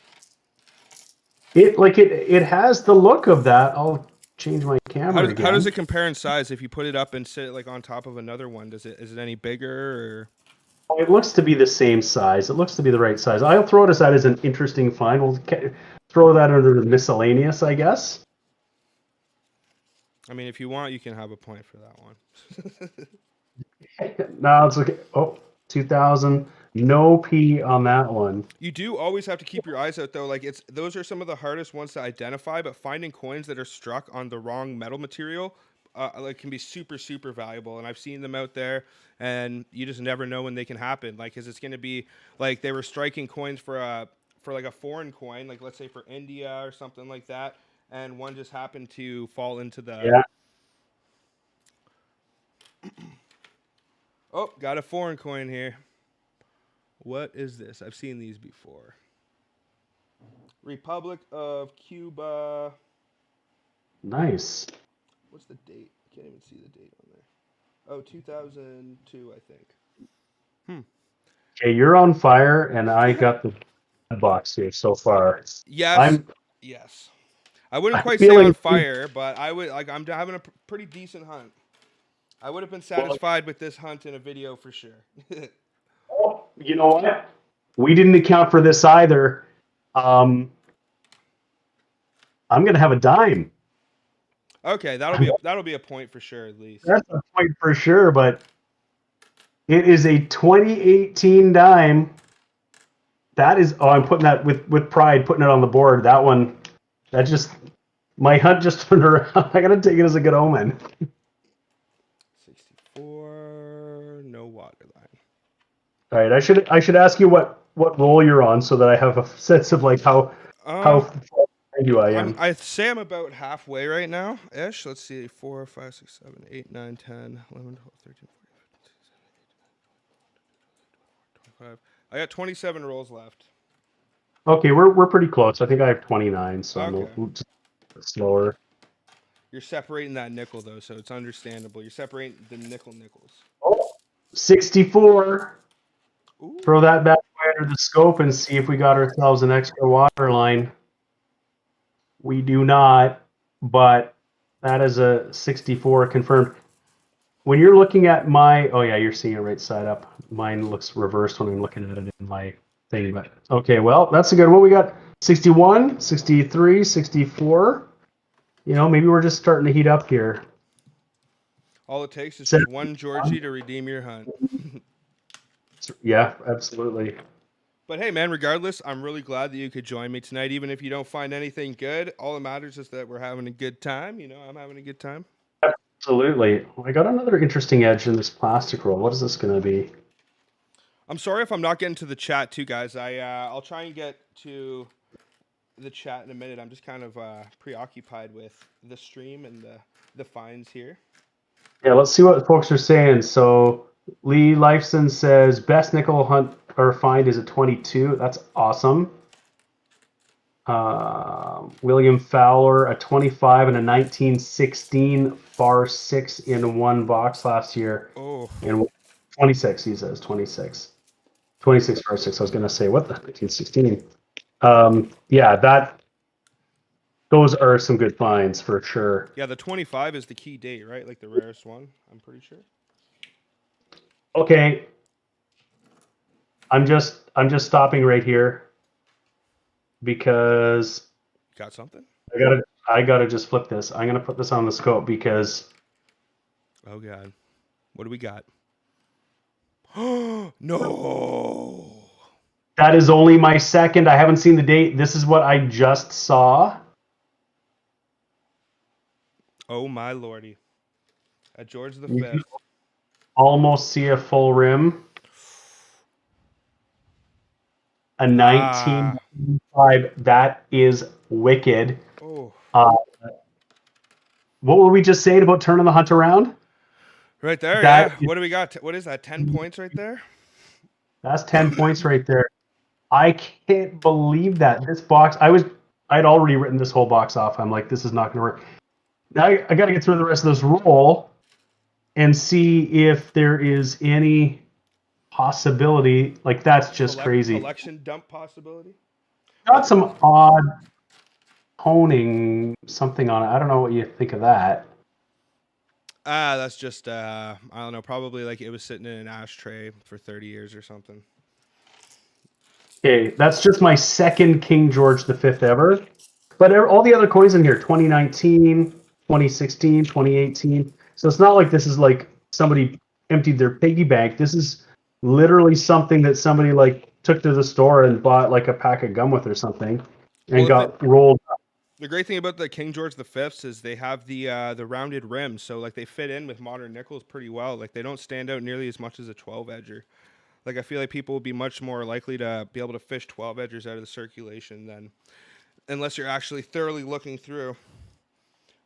it. Like it has the look of that. I'll change my camera How does again. it compare in size if you put it up and sit it like on top of another one? Is it any bigger or? It looks to be the same size. It looks to be the right size. I'll throw it as an interesting find. We'll throw that under the miscellaneous, I guess. I mean, if you want, you can have a point for that one. No, it's okay. Oh, 2000. No P on that one. You do always have to keep your eyes out though. Like those are some of the hardest ones to identify. But finding coins that are struck on the wrong metal material, like can be super valuable. And I've seen them out there, and you just never know when they can happen. Like, is it's going to be like they were striking coins for like a foreign coin, like let's say for India or something like that, and one just happened to fall into the Yeah. Oh, got a foreign coin here. What is this? I've seen these before. Republic of Cuba. Nice. What's the date? I can't even see the date on there. Oh, 2002, I think. Okay, you're on fire, and I got the box here so far. Yes. I'm Yes. I wouldn't quite say on feeling fire, but I would like. I'm having a pretty decent hunt. I would have been well. satisfied with this hunt in a video for sure. Oh, you know what? We didn't account for this either. Um, I'm gonna have a dime. Okay, that'll be a point for sure at least. That's a point for sure, but it is a 2018 dime. That is, oh, I'm putting that with pride, putting it on the board. That one, that just, my hunt just turned around. I gotta take it as a good omen. 64, no water line. All right, I should ask you what roll you're on so that I have a sense of like how Um, far behind you I am. I say I'm about halfway right now ish. Let's see, 4, 5, 6, 7, 8, 9, 10, 11, 12, 13, 14, 15, 16, 17, 18, 19, 20, 21, 22, 23, 24, 25. I got 27 rolls left. Okay, we're pretty close. I think I have 29, so I'm Okay. just slower. You're separating that nickel though, so it's understandable. You're separating the nickels. Oh, 64. Throw Ooh. that back under the scope and see if we got ourselves an extra water line. We do not, but that is a 64 confirmed. When you're looking at my, oh yeah, you're seeing it right side up. Mine looks reversed when I'm looking at it in my thing. But okay, well, that's a good one. We got 61, 63, 64. You know, maybe we're just starting to heat up here. All it takes is just one 71. Georgie to redeem your hunt. Yeah, absolutely. But hey, man, regardless, I'm really glad that you could join me tonight. Even if you don't find anything good, all that matters is that we're having a good time. You know, I'm having a good time. Absolutely. I got another interesting edge in this plastic roll. What is this going to be? I'm sorry if I'm not getting to the chat too, guys. I'll try and get to the chat in a minute. I'm just kind of preoccupied with the stream and the finds here. Yeah, let's see what folks are saying. So Lee Lifeson says best nickel hunt or find is a 22. That's awesome. William Fowler, a 25 and a 1916 FAR 6 in one box last year. Oh, And 26, he says 26. 26 FAR 6. I was going to say, what the 1916? Yeah, those are some good finds for sure. yeah, the 25 is the key date, right? Like the rarest one, I'm pretty sure. Okay, I'm just stopping right here because Got something? I gotta just flip this. I'm gonna put this on the scope because Oh god, what do we got? No. that is only my second. I haven't seen the date. This is what I just saw. Oh my lordy. At George the You can Fifth. almost see a full rim. A Ah. 1995. That is wicked. Oh. Uh, what were we just saying about turning the hunt around? Right there, That yeah. What do we got? What is that? 10 points right there? that's 10 points right there. I can't believe that this box. I'd already written this whole box off. I'm like, this is not going to work. Now I got to get through the rest of this roll and see if there is any possibility. Like that's just crazy. Collection dump possibility? Got some odd toning something on it. I don't know what you think of that. That's just I don't know, probably like it was sitting in an ashtray for 30 years or something. Okay, that's just my second King George V ever. But all the other coins in here, 2019, 2016, 2018. So it's not like this is like somebody emptied their piggy bank. This is literally something that somebody like took to the store and bought like a pack of gum with or something and Well, got rolled up. the great thing about the King George V is they have the rounded rims, so like they fit in with modern nickels pretty well. Like they don't stand out nearly as much as a 12 edger. Like I feel like people would be much more likely to be able to fish 12 edgers out of the circulation than unless you're actually thoroughly looking through.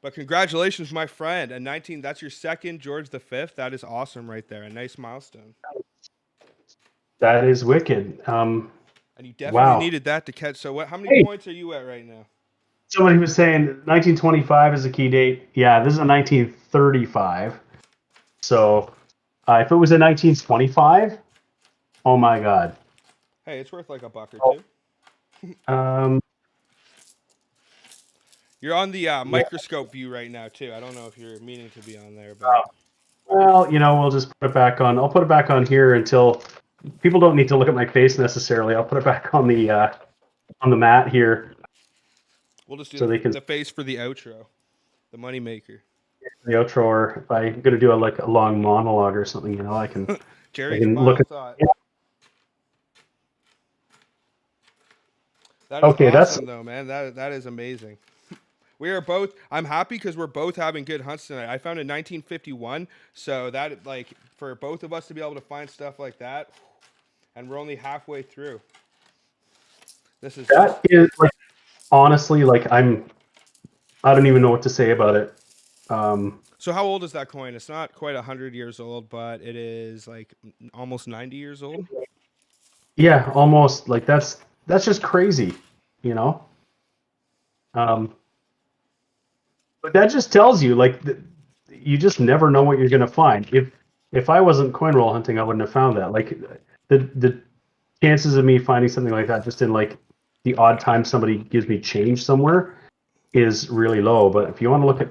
But congratulations, my friend. A 19, that's your second George V. That is awesome right there. A nice milestone. That is wicked. And you definitely Wow. needed that to catch. So how many Hey, points are you at right now? somebody was saying 1925 is a key date. Yeah, this is a 1935. So if it was in 1925, oh my God. Hey, it's worth like a buck or Oh, two. Um, You're on the yeah. microscope view right now, too. I don't know if you're meaning to be on there, but Well, we'll just put it back on. I'll put it back on here until people don't need to look at my face necessarily. I'll put it back on the mat here we'll just do so they can see the face for the outro, the moneymaker. the outro. Or if I'm going to do a long monologue or something, I Jerry's can look final at. thought. Yeah. That is Okay, that's awesome, though, man. That is amazing. We are both. I'm happy because we're both having good hunts tonight. I found a 1951, so that like for both of us to be able to find stuff like that, and we're only halfway through. This is that is like honestly I don't even know what to say about it. so. How old is that coin? It's not quite 100 years old, but it is like almost 90 years old. Yeah, almost like that's just crazy, you know. Um, but that just tells you you just never know what you're gonna find. If I wasn't coin roll hunting, I wouldn't have found that. Like the chances of me finding something like that just in like the odd time somebody gives me change somewhere is really low. But if you want to look at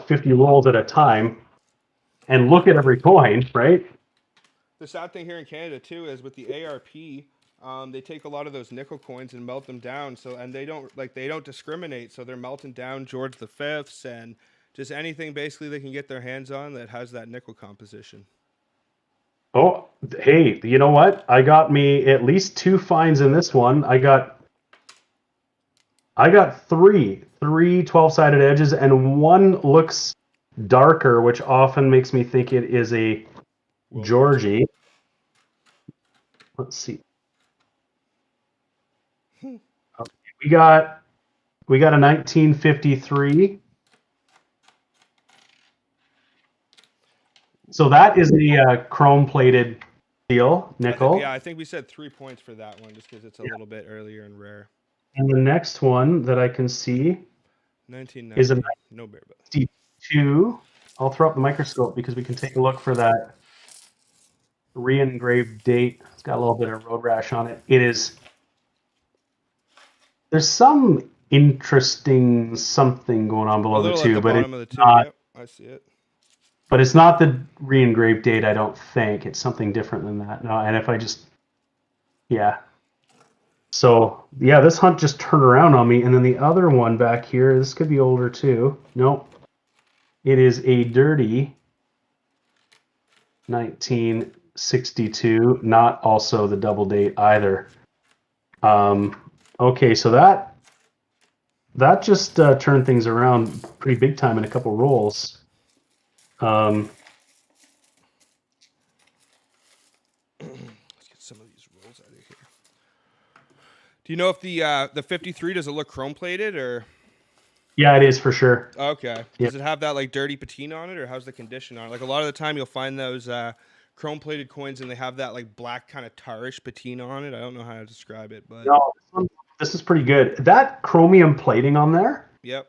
50 rolls at a time and look at every coin, right? The sad thing here in Canada too is with the ARP, they take a lot of those nickel coins and melt them down. So and they don't discriminate. So they're melting down George the Fifths and just anything basically they can get their hands on that has that nickel composition. Oh, hey, you know what? I got me at least two finds in this one. I got three 12-sided edges, and one looks darker, which often makes me think it is a World War II. Georgie. Let's see. Okay, we got a 1953. So that is the chrome-plated steel nickel. I think we said 3 points for that one just because it's a little bit earlier and rare. And the next one that I can see is a 1990. No bear, but 92. I'll throw up the microscope because we can take a look for that re-engraved date. It's got a little bit of road rash on it. There's some interesting something going on a below the little at two, the but it's bottom of the two. not. Yep, I see it. But it's not the re-engraved date. I don't think it's something different than that. No, and if I just, yeah. So yeah, this hunt just turned around on me, and then the other one back here. This could be older too. Nope, it is a dirty 1962. Not also the double date either. Okay, so that just turned things around pretty big time in a couple rolls. Let's get some of these rolls out of here. Do you know if the 53 does it look chrome plated or? Yeah, it is for sure. Okay. Yep. Does it have that like dirty patina on it, or how's the condition on it? Like a lot of the time, you'll find those chrome plated coins, and they have that like black kind of tarish patina on it. I don't know how to describe it, but No, this is pretty good. That chromium plating on there. yep.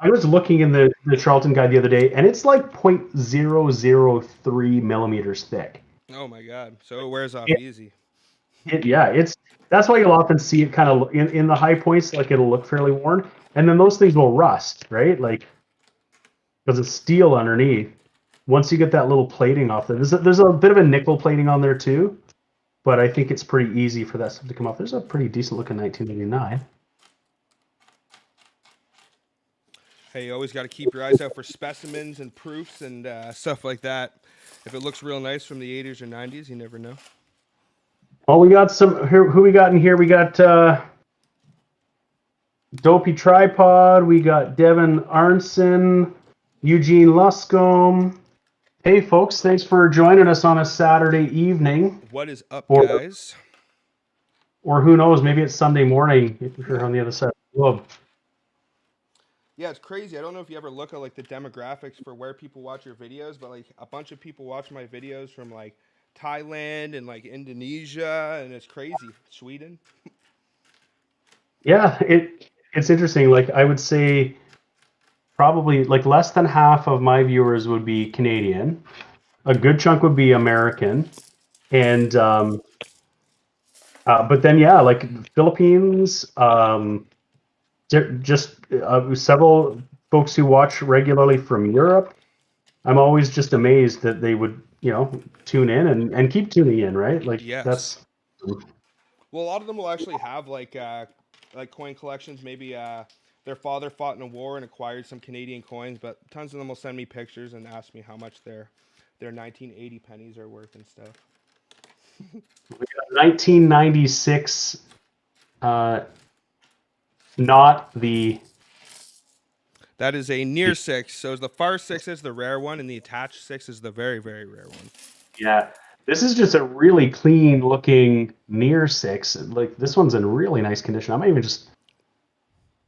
I was looking in the Charlton guide the other day, and it's like 0.003 millimeters thick. Oh my god! So it wears off It, easy. that's why you'll often see it kind of in the high points, like it'll look fairly worn, and then those things will rust, right? Like because it's steel underneath. Once you get that little plating off there, there's a bit of a nickel plating on there too, but I think it's pretty easy for that stuff to come off. There's a pretty decent looking 1989. Hey, you always got to keep your eyes out for specimens and proofs and stuff like that. If it looks real nice from the 80s or 90s, you never know. Well, we got some here. Who we got in here? We got Dopey Tripod. We got Devin Arnson, Eugene Luscombe. Hey, folks! Thanks for joining us on a Saturday evening. What is up, or, guys? Or who knows? Maybe it's Sunday morning if you're on the other side of the globe. Yeah, it's crazy. I don't know if you ever look at like the demographics for where people watch your videos, but like a bunch of people watch my videos from like Thailand and like Indonesia, and it's crazy. Sweden. Yeah, it's interesting. Like I would say probably like less than half of my viewers would be Canadian. A good chunk would be American, and but then yeah, like Philippines, just several folks who watch regularly from Europe. I'm always just amazed that they would, tune in and keep tuning in, right? Like Yes. that's Well, a lot of them will actually have like coin collections. Maybe their father fought in a war and acquired some Canadian coins, but tons of them will send me pictures and ask me how much their 1980 pennies are worth and stuff. 1996, not the That is a near six. So the far six is the rare one, and the attached six is the very, very rare one. yeah. This is just a really clean looking near six. Like this one's in really nice condition. I might even just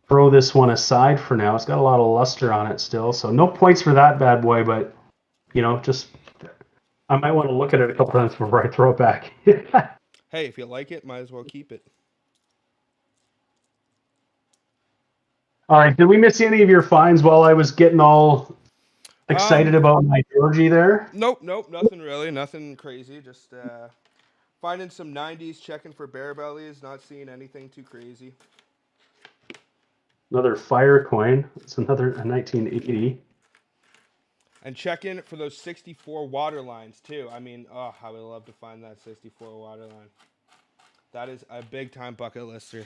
throw this one aside for now. It's got a lot of luster on it still, so no points for that bad boy. But just I might want to look at it a couple times before I throw it back. Hey, if you like it, might as well keep it. All right, did we miss any of your finds while I was getting all excited about my Georgie there? Nope, nope, nothing really, nothing crazy. Just finding some 90s, checking for bear bellies, not seeing anything too crazy. Another fire coin. It's another a 1980. And checking for those 64 water lines too. I mean, oh, I would love to find that 64 water line. That is a big time bucket lister.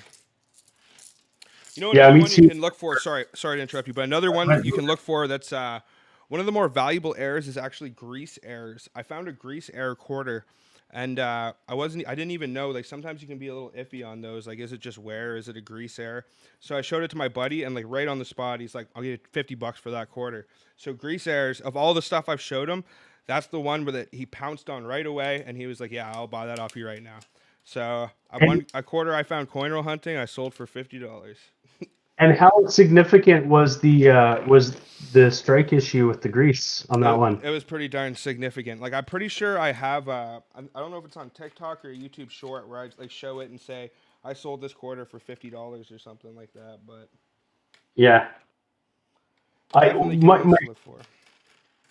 You know, Yeah, another me one you too. can look for. Sorry to interrupt you, but another one that you can look for that's one of the more valuable errors is actually grease errors. I found a grease error quarter, and I didn't even know. Like sometimes you can be a little iffy on those. Like, is it just wear? Is it a grease error? So I showed it to my buddy, and like right on the spot, he's like, "I'll give you $50 for that quarter." So grease errors of all the stuff I've showed him, that's the one where that he pounced on right away, and he was like, "Yeah, I'll buy that off you right now." So I And, won a quarter. I found coin roll hunting. I sold for $50. and how significant was the strike issue with the grease on that one? It was pretty darn significant. Like I'm pretty sure I have. I don't know if it's on TikTok or YouTube Short where I like show it and say I sold this quarter for $50 or something like that. But Yeah, I definitely give my, those my to look for.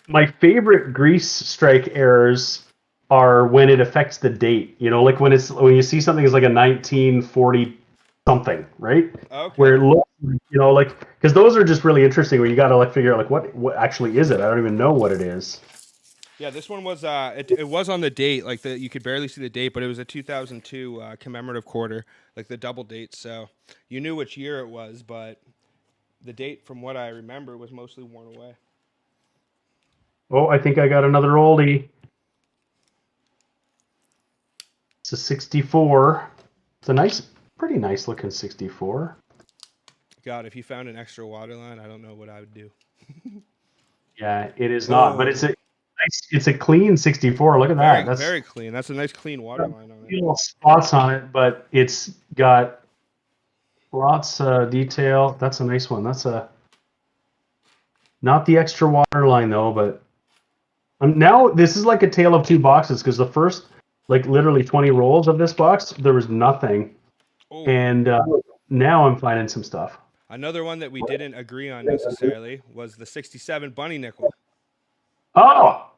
my favorite grease strike errors are when it affects the date. Like when you see something as like a 1940 something, right? Where Okay. it looks, like because those are just really interesting. Where you got to like figure out like what actually is it? I don't even know what it is. Yeah, this one was it was on the date like you could barely see the date, but it was a 2002 commemorative quarter, like the double date. So you knew which year it was, but the date, from what I remember, was mostly worn away. Oh, I think I got another oldie. It's a 64. It's a pretty nice looking 64. God, if you found an extra water line, I don't know what I would do. Yeah, it is not, but Whoa. it's a clean 64. Look at that. Very, That's very clean. That's a nice clean water line on it. little spots on it, but it's got lots of detail. That's a nice one. That's not the extra water line though, but now this is like a tale of two boxes because the first like literally 20 rolls of this box there was nothing, Oh, and now I'm finding some stuff. another one that we didn't agree on necessarily was the 67 bunny nickel. Oh,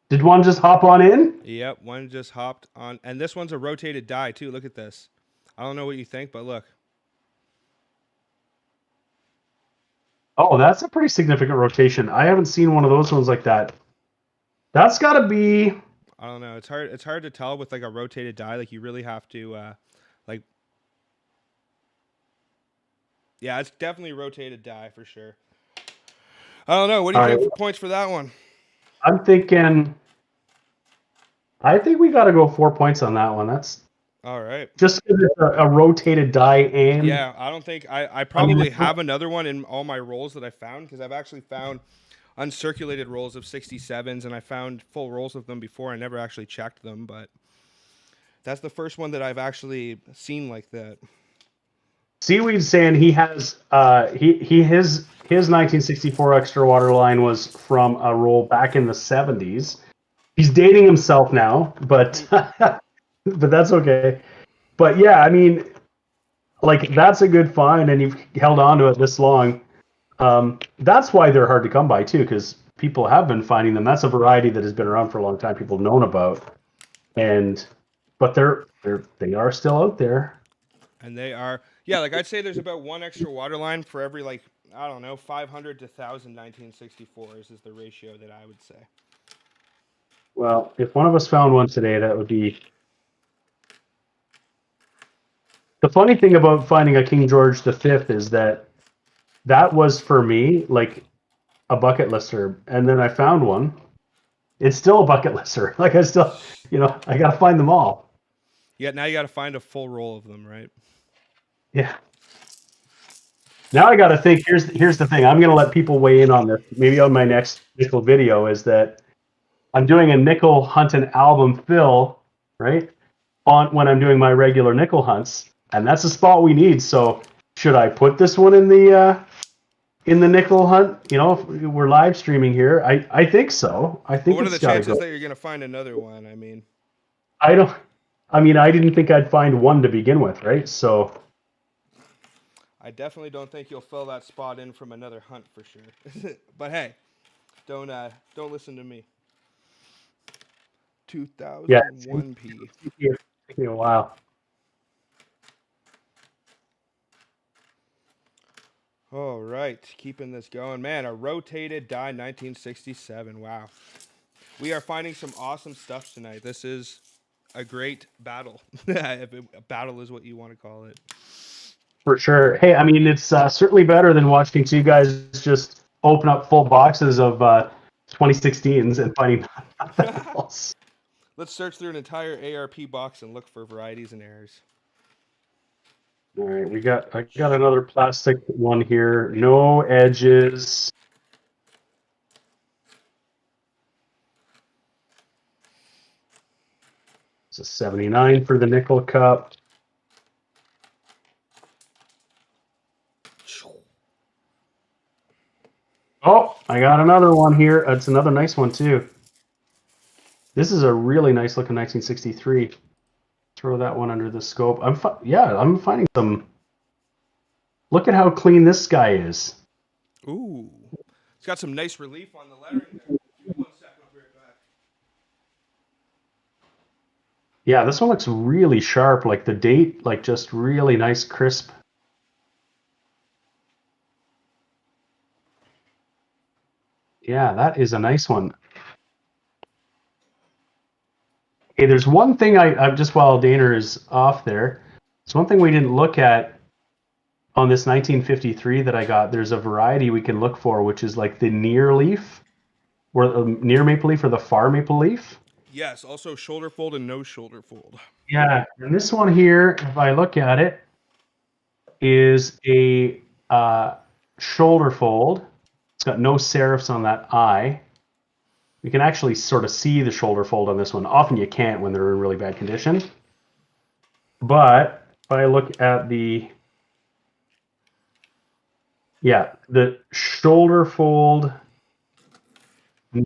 did one just hop on in? Yep, one just hopped on. And this one's a rotated die, too. Look at this. I don't know what you think, but look. Oh, that's a pretty significant rotation. I haven't seen one of those ones like that. That's got to be. I don't know. It's hard to tell with like a rotated die. Like you really have to like yeah, it's definitely rotated die for sure. I don't know. What do you All think right, for points for that one? I'm thinking. I think we got to go 4 points on that one. That's All right. just because it's a rotated die, and Yeah, I don't think I I mean, probably have another one in all my rolls that I found because I've actually found uncirculated rolls of 67s and I found full rolls of them before. I never actually checked them, but that's the first one that I've actually seen like that. Seaweed's saying he has his 1964 extra water line was from a roll back in the 70s. He's dating himself now, but but that's okay. But yeah, I mean, like that's a good find, and you've held on to it this long. That's why they're hard to come by too, because people have been finding them. That's a variety that has been around for a long time. People have known about, and but they are still out there. And they are, yeah, like I'd say there's about one extra water line for every, like, I don't know, 500 to 1,000 1964s is the ratio that I would say. Well, if one of us found one today, that would be the funny thing about finding a King George V is that was for me like a bucket lister, and then I found one. It's still a bucket lister. Like I still, I gotta find them all. Yeah, now you got to find a full roll of them, right? Yeah. Now I gotta think. Here's the thing. I'm gonna let people weigh in on this. Maybe on my next nickel video is that I'm doing a nickel hunting album fill, right? On when I'm doing my regular nickel hunts, and that's the spot we need. So should I put this one in the nickel hunt? If we're live streaming here, I think so. I think What are the it's got to chances go. that you're going to find another one? I mean, I don't. I mean, I didn't think I'd find one to begin with, right? So I definitely don't think you'll fill that spot in from another hunt for sure. But hey, don't listen to me. 2001p. Yeah, it's taking a while. All right, keeping this going, man. A rotated die 1967. Wow, we are finding some awesome stuff tonight. This is a great battle. If a battle is what you want to call it. For sure. Hey, I mean, it's certainly better than watching two guys just open up full boxes of 2016s and finding nothing else. Let's search through an entire ARP box and look for varieties and errors. All right, I got another plastic one here. No edges. It's a 79 for the nickel cup. Oh, I got another one here. It's another nice one too. This is a really nice looking 1963. Throw that one under the scope. I'm finding some. Look at how clean this guy is. Ooh, it's got some nice relief on the lettering there. Give me 1 second, I'll be right back. Yeah, this one looks really sharp. Like the date, like just really nice, crisp. Yeah, that is a nice one. Okay, there's one thing I just while Dana is off there, there's one thing we didn't look at on this 1953 that I got. There's a variety we can look for, which is like the near leaf, or the near maple leaf, or the far maple leaf. Yes, also shoulder fold and no shoulder fold. Yeah, and this one here, if I look at it, is a shoulder fold. It's got no serifs on that eye. You can actually sort of see the shoulder fold on this one. Often you can't when they're in really bad condition. But if I look at the shoulder fold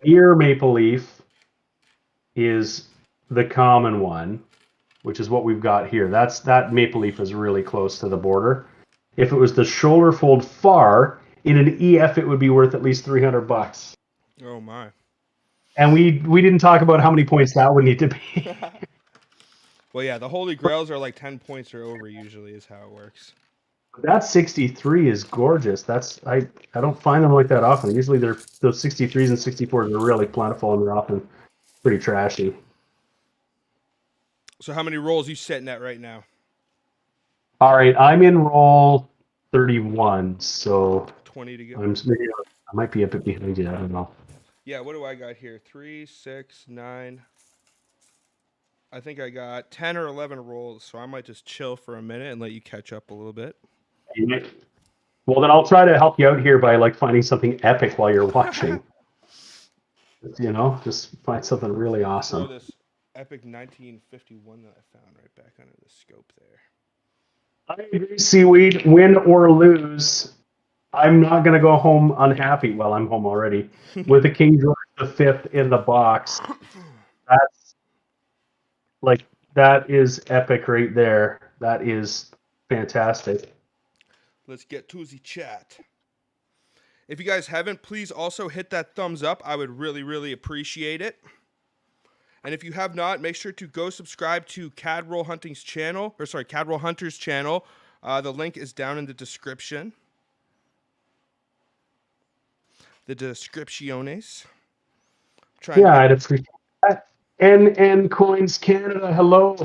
near maple leaf is the common one, which is what we've got here. That maple leaf is really close to the border. If it was the shoulder fold far, in an EF it would be worth at least $300. Oh my. And we didn't talk about how many points that would need to be. Well, yeah, the Holy Grails are like 10 points or over usually is how it works. That 63 is gorgeous. I don't find them like that often. Usually those 63s and 64s are really plentiful and they're often pretty trashy. So how many rolls are you sitting at right now? All right, I'm in roll 31, so 20 to go. I might be a bit behind you. I don't know. Yeah, what do I got here? 3, 6, 9. I think I got 10 or 11 rolls, so I might just chill for a minute and let you catch up a little bit. Well, then I'll try to help you out here by like finding something epic while you're watching. Just find something really awesome. Throw this epic 1951 that I found right back under the scope there. I agree, Seaweed. Win or lose, I'm not going to go home unhappy. Well, I'm home already with a King George V in the box. That's like, that is epic right there. That is fantastic. Let's get to the chat. If you guys haven't, please also hit that thumbs up. I would really, really appreciate it. And if you have not, make sure to go subscribe to CadRollHunter's channel. The link is down in the description. The descripciones. Yeah, I'd appreciate that. And Coins Canada, hello.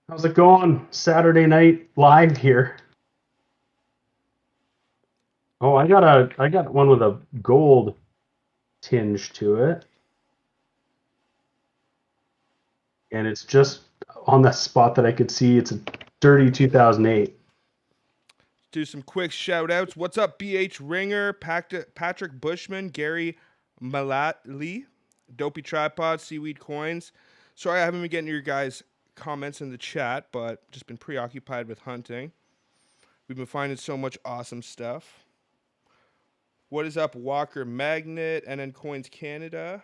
How's it going? Saturday night live here. Oh, I got one with a gold tinge to it. And it's just on that spot that I could see. It's a dirty 2008. Do some quick shout outs. What's up, BH Ringer, Patrick Bushman, Gary Malatli, Dopey Tripod, Seaweed Coins. Sorry I haven't been getting your guys' comments in the chat, but just been preoccupied with hunting. We've been finding so much awesome stuff. What is up, Walker Magnet, NN Coins Canada,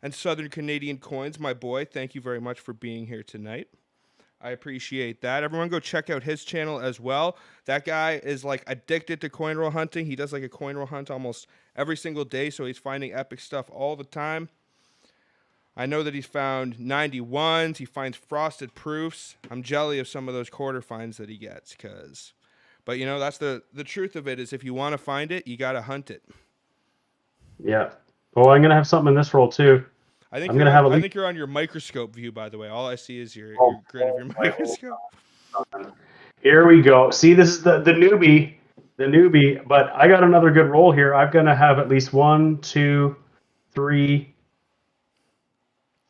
and Southern Canadian Coins, my boy. Thank you very much for being here tonight. I appreciate that. Everyone go check out his channel as well. That guy is like addicted to coin roll hunting. He does like a coin roll hunt almost every single day, so he's finding epic stuff all the time. I know that he's found 91s. He finds frosted proofs. I'm jelly of some of those quarter finds that he gets, but you know, that's the truth of it, is if you want to find it, you got to hunt it. Yeah. Oh, I'm going to have something in this roll too. I think you're on your microscope view, by the way. All I see is your grid of your microscope. Here we go. See, this is the newbie, but I got another good roll here. I'm going to have at least 1, 2, 3,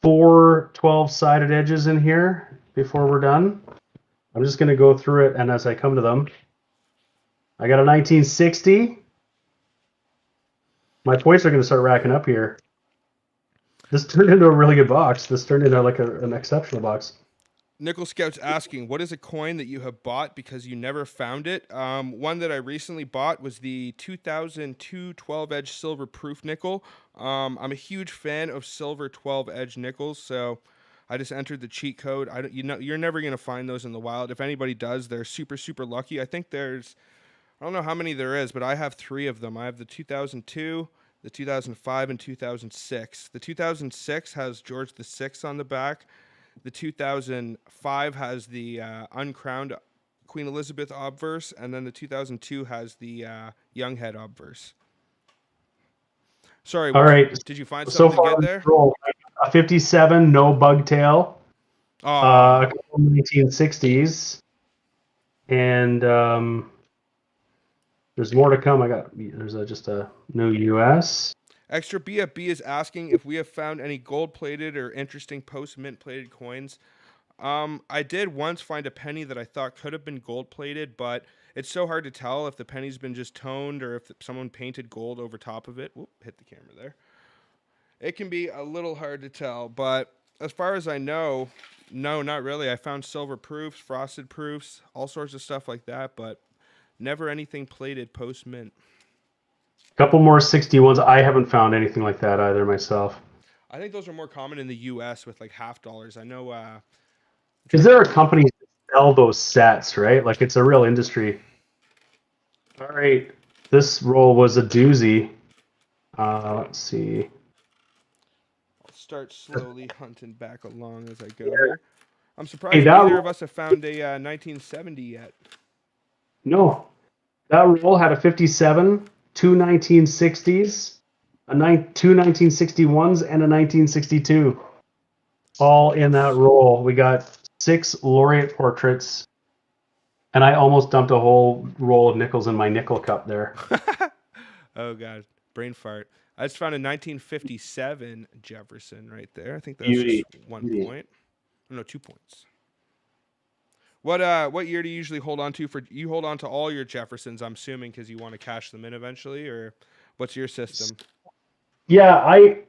4 12-sided edges in here before we're done. I'm just going to go through it, and as I come to them, I got a 1960. My points are going to start racking up here. This turned into a really good box. This turned into like an exceptional box. Nickel Scout's asking, what is a coin that you have bought because you never found it? One that I recently bought was the 2002 12-edge silver proof nickel. I'm a huge fan of silver 12-edge nickels, so I just entered the cheat code. You're never going to find those in the wild. If anybody does, they're super, super lucky. I think I don't know how many there is, but I have 3 of them. I have the 2002, the 2005, and 2006. The 2006 has George VI on the back. The 2005 has the uncrowned Queen Elizabeth obverse, and then the 2002 has the young head obverse. Sorry, all right. Did you find something so far, good there? A 57, no bug tail. A couple 1960s. And there's more to come. There's just a new US. Extra BFB is asking if we have found any gold-plated or interesting post-mint plated coins. I did once find a penny that I thought could have been gold-plated, but it's so hard to tell if the penny's been just toned or if someone painted gold over top of it. Whoop, hit the camera there. It can be a little hard to tell, but as far as I know, no, not really. I found silver proofs, frosted proofs, all sorts of stuff like that, but never anything plated post-mint. Couple more 61s. I haven't found anything like that either myself. I think those are more common in the U.S. with like $half. I know. Because there are companies that sell those sets, right? Like, it's a real industry. All right, this roll was a doozy. Let's see. I'll start slowly hunting back along as I go here. I'm surprised neither of us have found a 1970 yet. No, that roll had a 57. 2 1960s, 2 1961s, and a 1962. All in that roll. We got 6 laureate portraits, and I almost dumped a whole roll of nickels in my nickel cup there. Oh, God. Brain fart. I just found a 1957 Jefferson right there. I think that's just 1 point. No, 2 points. What year do you usually hold on to? You hold on to all your Jeffersons, I'm assuming, because you want to cash them in eventually, or what's your system? Yeah, I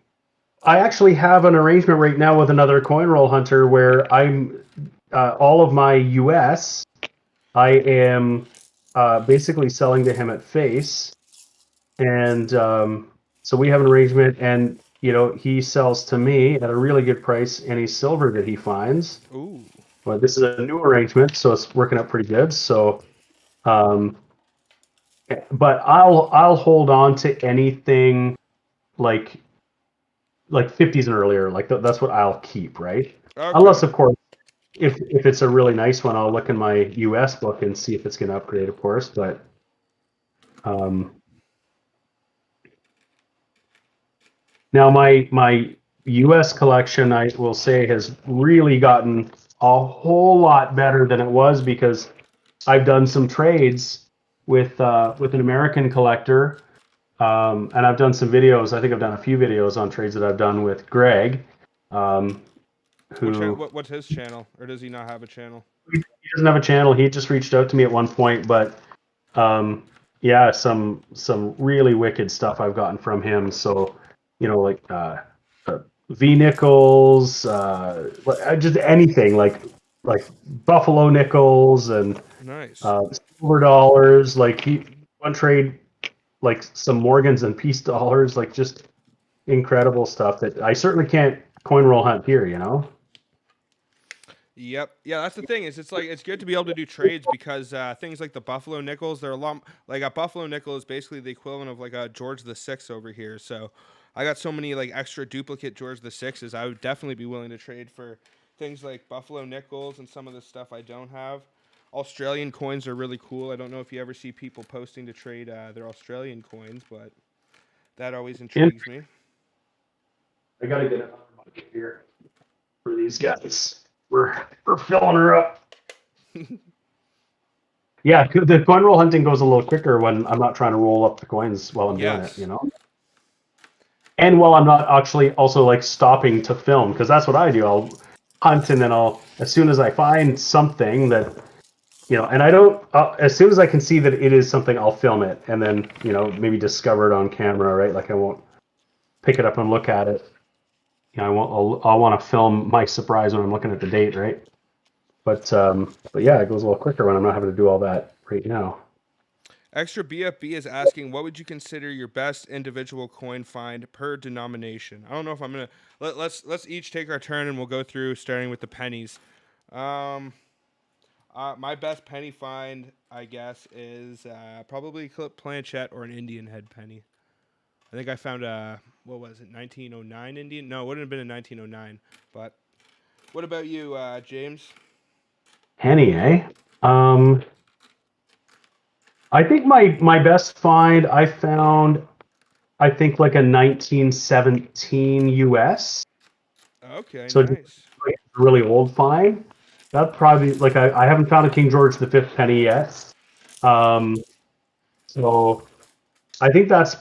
actually have an arrangement right now with another coin roll hunter where I'm all of my US. I am basically selling to him at face, and so we have an arrangement, and he sells to me at a really good price any silver that he finds. Ooh. But this is a new arrangement, so it's working out pretty good. So, um, but I'll hold on to anything like 50s and earlier. Like that's what I'll keep, right? Unless, Okay. of course, if it's a really nice one, I'll look in my US book and see if it's going to upgrade, of course. But um, now my US collection, I will say, has really gotten a whole lot better than it was because I've done some trades with an American collector, and I've done some videos. I think I've done a few videos on trades that I've done with Greg, um, who What's his channel, or does he not have a channel? he doesn't have a channel. He just reached out to me at one point, but yeah, some really wicked stuff I've gotten from him. So, like V nickels, just anything like Buffalo nickels and Nice. silver dollars. Like he one trade like some Morgans and peace dollars. Like just incredible stuff that I certainly can't coin roll hunt here. Yep. Yeah, that's the thing. Is it's like it's good to be able to do trades because things like the Buffalo nickels, they're a lot like a Buffalo nickel is basically the equivalent of like a George the Sixth over here. So I got so many like extra duplicate George the Sixes. I would definitely be willing to trade for things like Buffalo nickels and some of the stuff I don't have. Australian coins are really cool. I don't know if you ever see people posting to trade their Australian coins, but that always And intrigues me. I gotta get another bucket here for these guys. We're filling her up. Yeah, the coin roll hunting goes a little quicker when I'm not trying to roll up the coins while I'm doing it, Yes. and while I'm not actually also like stopping to film, because that's what I do. I'll hunt and then as soon as I find something that, and I don't, as soon as I can see that it is something, I'll film it and then, maybe discover it on camera, right? Like I won't pick it up and look at it. I won't, I'll want to film my surprise when I'm looking at the date, right? But yeah, it goes a little quicker when I'm not having to do all that right now. Extra BFB is asking, what would you consider your best individual coin find per denomination? I don't know if I'm gonna let's each take our turn and we'll go through starting with the pennies. Um, my best penny find, I guess, is probably clip planchette or an Indian head penny. I think I found a what was it, 1909 Indian? No, it wouldn't have been in 1909. But what about you, James? Penny, eh? Um, I think my best find I found, I think like a 1917 US. Okay, So just nice. like a really old find. That probably like I haven't found a King George V penny yet. Um, so I think that's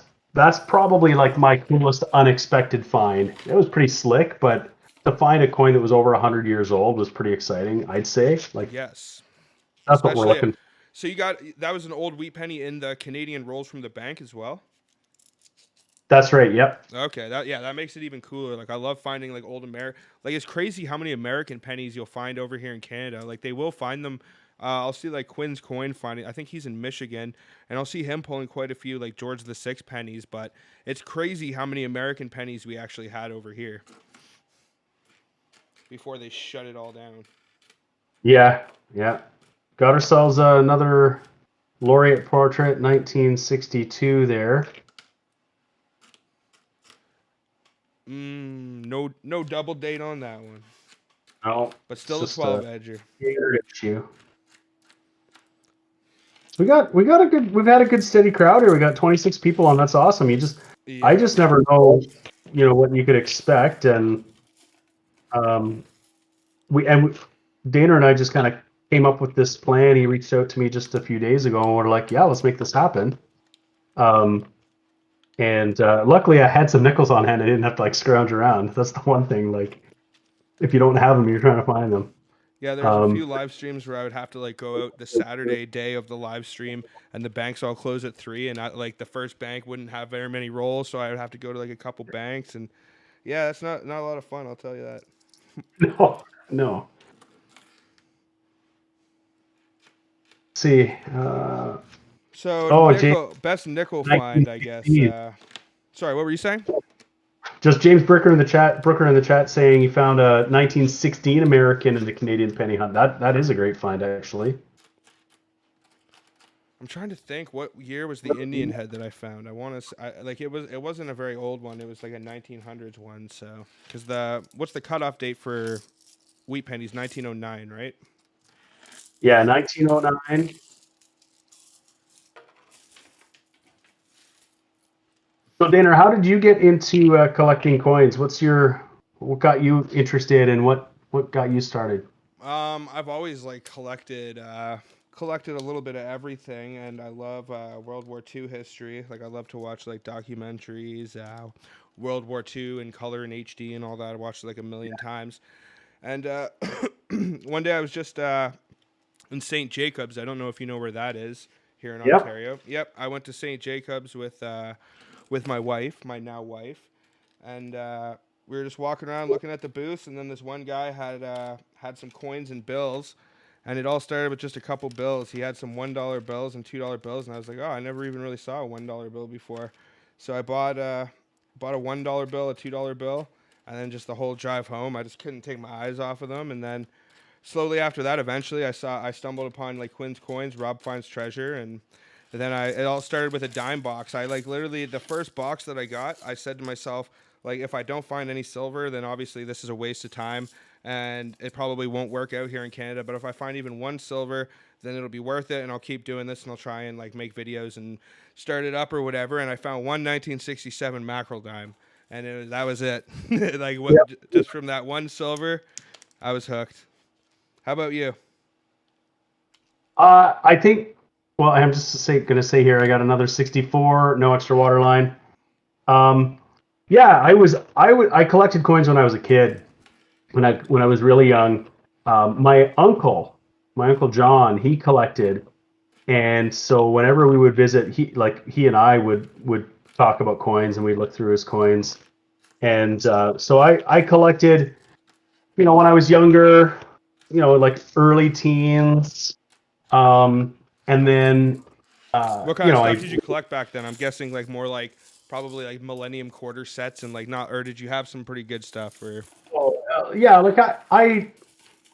probably like my coolest unexpected find. It was pretty slick, but to find a coin that was over 100 years old was pretty exciting. I'd say like Yes. that's what we're Especially, looking. so you got that was an old wheat penny in the Canadian rolls from the bank as well. That's right. Yep. Okay, that makes it even cooler. Like I love finding like old American. Like it's crazy how many American pennies you'll find over here in Canada. Like they will find them. I'll see like Quinn's coin finding. I think he's in Michigan, and I'll see him pulling quite a few like George the Sixth pennies. But it's crazy how many American pennies we actually had over here before they shut it all down. Yeah. Yeah. Got ourselves another laureate portrait, 1962 there. No double date on that one, No, but it's still a just 12 a edger. standard issue. We got a good we've had a good steady crowd here. We got 26 people on. That's awesome. I Yep. just never know, what you could expect. And um Dana and I just kind of came up with this plan. He reached out to me just a few days ago and we're like, yeah, let's make this happen. Um and luckily I had some nickels on hand. I didn't have to like scrounge around. That's the one thing. Like if you don't have them, you're trying to find them. Yeah, there's a Um few live streams where I would have to like go out the Saturday day of the live stream, and the banks all close at 3, and like the first bank wouldn't have very many rolls, so I would have to go to like a couple banks, and yeah, that's not a lot of fun. I'll tell you that. no, no. see. So Oh, James, best nickel find, I guess. 1916. Sorry, what were you saying? Just James Brooker in the chat saying he found a 1916 American in the Canadian penny hunt. That is a great find, actually. I'm trying to think what year was the Indian head that I found. I want to like it wasn't a very old one. It was like a 1900s one. So because what's the cutoff date for wheat pennies? 1909, right? Yeah, 1909. So, Danner, how did you get into collecting coins? What got you interested, and what got you started? I've always like collected a little bit of everything, and I love World War II history. Like I love to watch like documentaries, World War II in color and HD and all that. I watched it like a million times. And one day I was just in St. Jacobs. I don't know if you know where that is here in Yep. Ontario. Yep, I went to St. Jacobs with my wife, my now wife, and we were just walking around looking at the booths. And then this one guy had some coins and bills, and it all started with just a couple bills. He had some $1 bills and $2 bills, and I was like, oh, I never even really saw a $1 bill before. So I bought a $1 bill, a $2 bill, and then just the whole drive home, I just couldn't take my eyes off of them. And then slowly after that, eventually I stumbled upon like Quinn's Coins, Rob Finds Treasure, and then it all started with a dime box. I like literally the first box that I got, I said to myself, like, if I don't find any silver, then obviously this is a waste of time and it probably won't work out here in Canada. But if I find even one silver, then it'll be worth it, and I'll keep doing this, and I'll try and like make videos and start it up or whatever. And I found one 1967 mackerel dime, and that was it. Like just from that one silver, I was hooked. How about you? I think. Well, I'm just going to say here, I got another 64, no extra water line. Yeah, I collected coins when I was a kid. When I was really young, my uncle John, he collected, and so whenever we would visit, he and I would talk about coins, and we'd look through his coins, and so I collected, when I was younger, like early teens, and then What kind of I stuff did you collect back then? I'm guessing like more like probably like Millennium quarter sets and like not, or did you have some pretty good stuff? Or yeah, like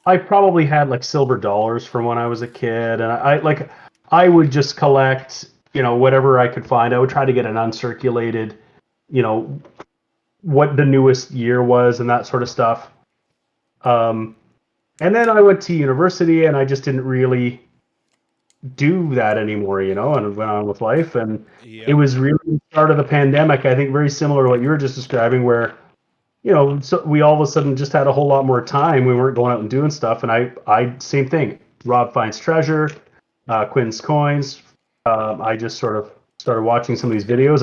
I probably had like silver dollars from when I was a kid, and I would just collect, whatever I could find. I would try to get an uncirculated, you know, what the newest year was and that sort of stuff. Um, and then I went to university, and I just didn't really do that anymore, and went on with life. And it yep. was really the start of the pandemic, I think, very similar to what you were just describing, where so we all of a sudden just had a whole lot more time. We weren't going out and doing stuff, and I same thing. Rob Finds Treasure, Quinn's Coins. I just sort of started watching some of these videos.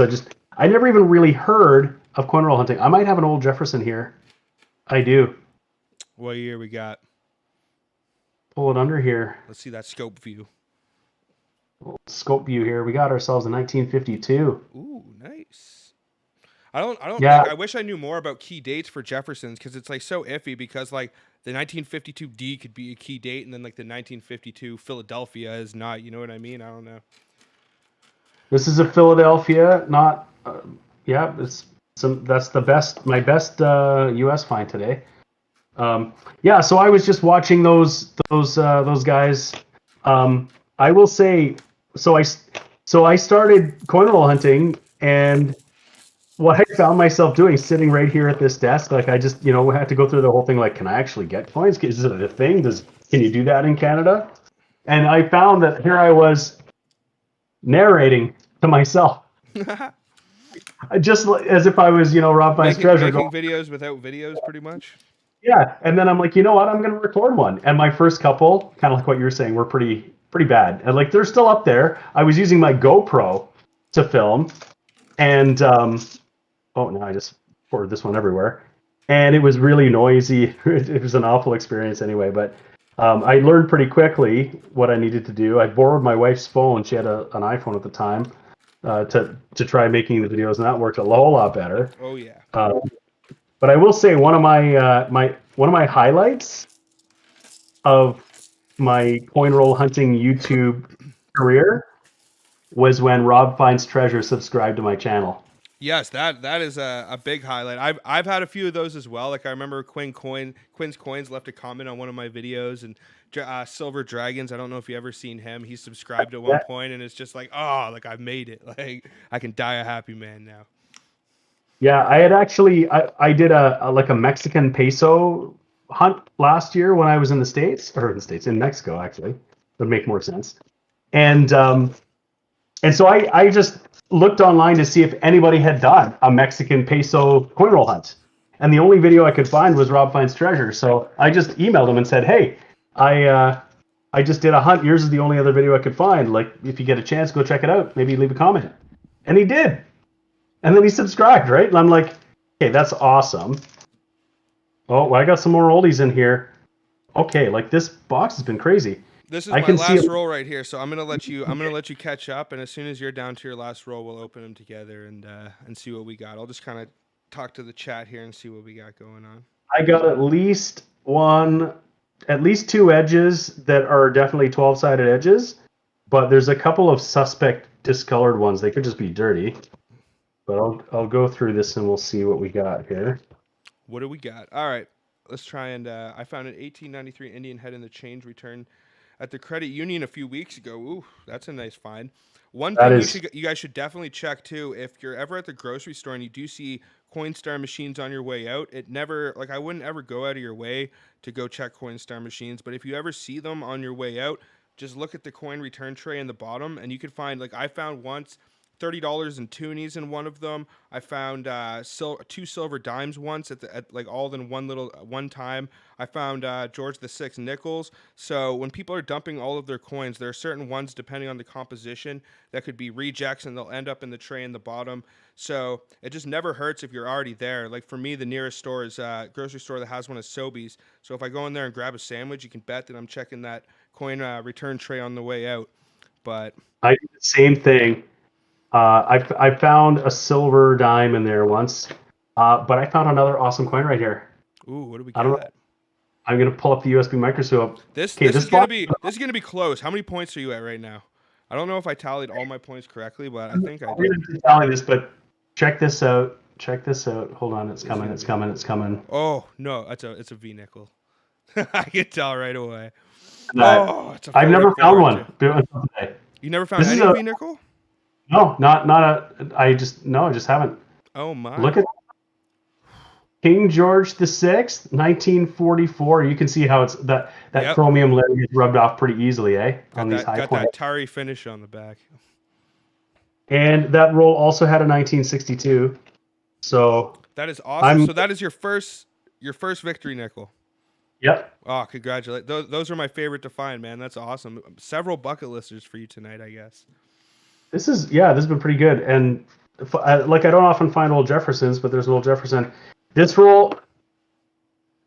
I never even really heard of coin roll hunting. I might have an old Jefferson here. I do. What year we got? Pull it under here. Let's see that scope view. Scope view here. We got ourselves in 1952. Ooh, nice. I don't Yeah, like. I wish I knew more about key dates for Jefferson's because it's like so iffy. Because like the 1952 D could be a key date, and then like the 1952 Philadelphia is not. You know what I mean? I don't know. this is a Philadelphia. Not. Yeah, that's my best U.S. find today. Yeah, so I was just watching those guys. I will say, so I started coin roll hunting, and what I found myself doing, sitting right here at this desk, like I just had to go through the whole thing. Like, can I actually get coins? Is it a thing? Can you do that in Canada? And I found that here I was narrating to myself, just as if I was Rob Finds Treasure. Making videos without videos, pretty much. Yeah, and then I'm like, you know what? I'm gonna record one. And my first couple, kind of like what you were saying, were pretty bad. And like they're still up there. I was using my GoPro to film, and oh no, I just poured this one everywhere, and it was really noisy. It was an awful experience anyway. But I learned pretty quickly what I needed to do. I borrowed my wife's phone. She had an iPhone at the time to try making the videos, and that worked a whole lot better. Oh yeah. But I will say one of my highlights of my coin roll hunting YouTube career was when Rob Finds Treasure subscribed to my channel. Yes, that is a big highlight. I've had a few of those as well. Like I remember Quinn's Coins left a comment on one of my videos, and Silver Dragons. I don't know if you ever seen him. He subscribed at one Yeah, point, and it's just like, oh, like I've made it. Like I can die a happy man now. yeah. I had actually I did a like a Mexican peso hunt last year when I was in the States, or in the States, in Mexico actually. Would make more sense. And so I just looked online to see if anybody had done a Mexican peso coin roll hunt. And the only video I could find was Rob Finds Treasure. So I just emailed him and said, hey, I just did a hunt. Yours is the only other video I could find. Like, if you get a chance, go check it out. Maybe leave a comment. And he did. And then he subscribed, right? And I'm like, okay, that's awesome. Oh, well, I got some more oldies in here. Okay, like this box has been crazy. This is I my can see last it. roll right here, so I'm gonna let you catch up, and as soon as you're down to your last roll, we'll open them together and see what we got. I'll just kind of talk to the chat here and see what we got going on. I got at least two edges that are definitely 12-sided edges, but there's a couple of suspect discolored ones. They could just be dirty. But I'll go through this and we'll see what we got here. What do we got? All right, let's try and I found an 1893 Indian head in the change return at the credit union a few weeks ago. Ooh, that's a nice find. One That thing is you guys should definitely check too, if you're ever at the grocery store and you do see Coinstar machines on your way out, it never, like, I wouldn't ever go out of your way to go check Coinstar machines, but if you ever see them on your way out, just look at the coin return tray in the bottom, and you could find, like, I found once $30 in toonies in one of them. I found two silver dimes once at like all in one time. I found George VI nickels. So when people are dumping all of their coins, there are certain ones depending on the composition that could be rejects, and they'll end up in the tray in the bottom. So it just never hurts if you're already there. Like for me, the nearest store is grocery store that has one of Sobeys. So if I go in there and grab a sandwich, you can bet that I'm checking that coin return tray on the way out. But I did the same thing. I found a silver dime in there once, but I found another awesome coin right here. ooh, what do we I don't know. got? I'm gonna pull up the USB microscope. This Okay, this this is gonna box. be this is gonna be close. How many points are you at right now? I don't know if I tallied all my points correctly, but I think I I'm did. gonna tell you this, but check this out. Check this out. Hold on, it's This is coming. gonna It's be. coming. It's coming. Oh no, it's a V nickel. I can tell right away. Uh, Oh, it's a I've never found 4 too. one. Today. You never found This is any a V nickel? no, not a. I just haven't. Oh my. Look at King George VI, 1944. You can see how it's that Yep. chromium layer gets rubbed off pretty easily, Got on these high got points. that tarry finish on the back. And that roll also had a 1962. So That is awesome. I'm So that is your first victory nickel. yep. Oh, congratulate. Those are my favorite to find, man. That's awesome. Several bucket listers for you tonight, I guess. This has been pretty good. And like I don't often find old Jeffersons, but there's an old Jefferson. This roll,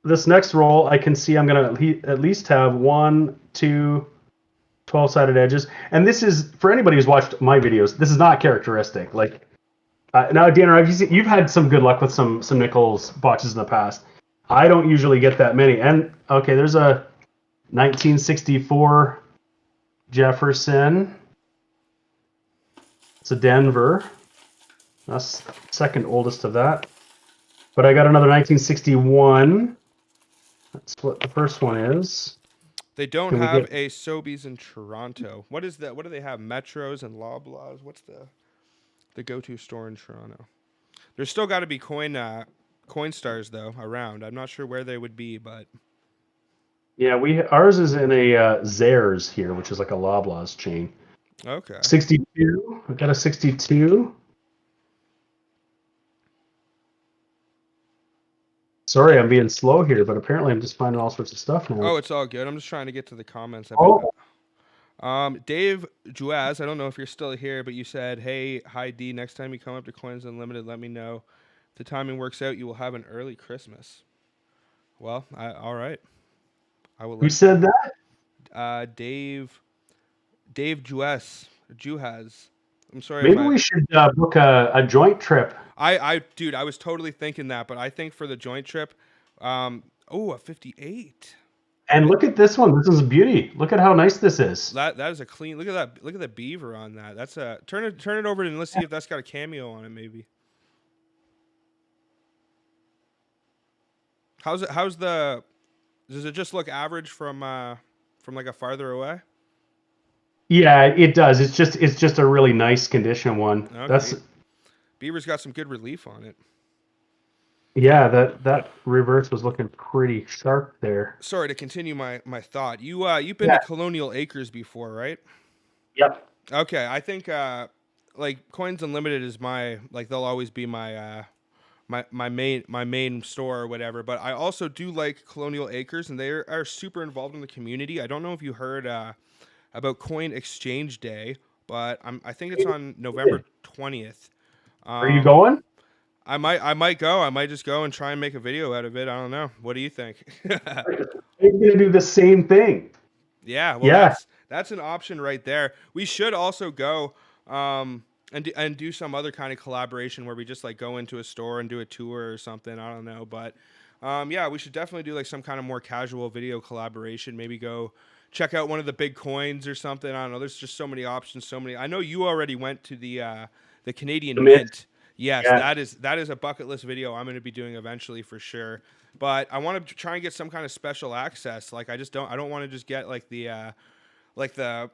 this next roll, I can see I'm gonna at least have 1, 2, 12-sided edges. And this is for anybody who's watched my videos. This is not characteristic. Like now, Danner, you've had some good luck with some nickels boxes in the past. I don't usually get that many. And okay, there's a 1964 Jefferson. It's a Denver. That's second oldest of that. But I got another 1961. That's what the first one is. They don't Can we have get a Sobeys in Toronto. What is that? What do they have? Metros and Loblaws. What's the go-to store in Toronto? There's still got to be coin stars though around. I'm not sure where they would be, but yeah, ours is in a Zayres here, which is like a Loblaws chain. okay. 62. I got a 62. Sorry, I'm being slow here, but apparently I'm just finding all sorts of stuff now. Oh, it's all good. I'm just trying to get to the comments. Oh, Dave Juaz, I don't know if you're still here, but you said, "Hey, hi D. Next time you come up to Coins Unlimited, let me know. If the timing works out, you will have an early Christmas." Well, all right. I will. who said that? Dave Juhaz. I'm sorry if Maybe we should book a joint trip. dude, I was totally thinking that, but I think for the joint trip, a 58. And look at this one. This is a beauty. Look at how nice this is. That is a clean. Look at that. Look at the beaver on that. That's a turn it over and let's see if that's got a cameo on it. Maybe. How's the? Does it just look average from like a farther away? Yeah, it does. It's just a really nice condition one. Okay. That's Beaver's got some good relief on it. yeah, that reverse was looking pretty sharp there. Sorry to continue my thought. You've been to Yeah. Colonial Acres before, right? Yep. Okay, I think like Coins Unlimited is my like they'll always be my main store or whatever. But I also do like Colonial Acres, and they are super involved in the community. I don't know if you heard about Coin Exchange Day, but I think it's on November 20th. Are you Um, going? I might go. I might just go and try and make a video out of it. I don't know. What do you think? You're gonna do the same thing. Yeah, well, Yeah. that's an option right there. We should also go and do some other kind of collaboration where we just like go into a store and do a tour or something. I don't know, but yeah, we should definitely do like some kind of more casual video collaboration. Maybe go check out one of the big coins or something. I don't know. There's just so many options, so many. I know you already went to the The Canadian mint. Mint. Yes, Yeah. that is a bucket list video I'm going to be doing eventually for sure. But I want to try and get some kind of special access. Like I don't want to just get like like the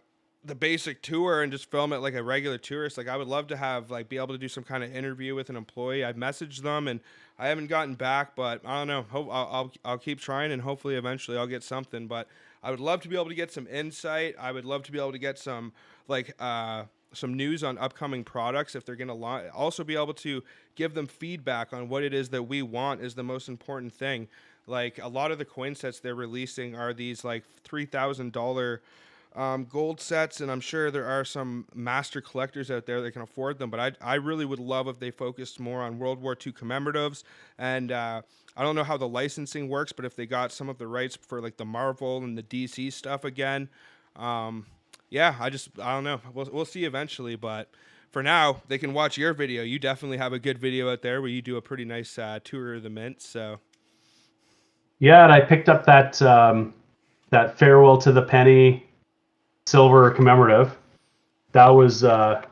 basic tour and just film it like a regular tourist. Like I would love to have like be able to do some kind of interview with an employee. I've messaged them and I haven't gotten back, but I don't know. I'll keep trying and hopefully eventually I'll get something. But I would love to be able to get some insight. I would love to be able to get like some news on upcoming products if they're going to also be able to give them feedback on what it is that we want is the most important thing. Like a lot of the coin sets they're releasing are these like $3,000 gold sets, and I'm sure there are some master collectors out there that can afford them. But I really would love if they focused more on World War II commemoratives. And I don't know how the licensing works, but if they got some of the rights for like the Marvel and the DC stuff again, yeah, I don't know. We'll see eventually, but for now they can watch your video. You definitely have a good video out there where you do a pretty nice tour of the mint. So Yeah, and I picked up that farewell to the penny silver commemorative. That was that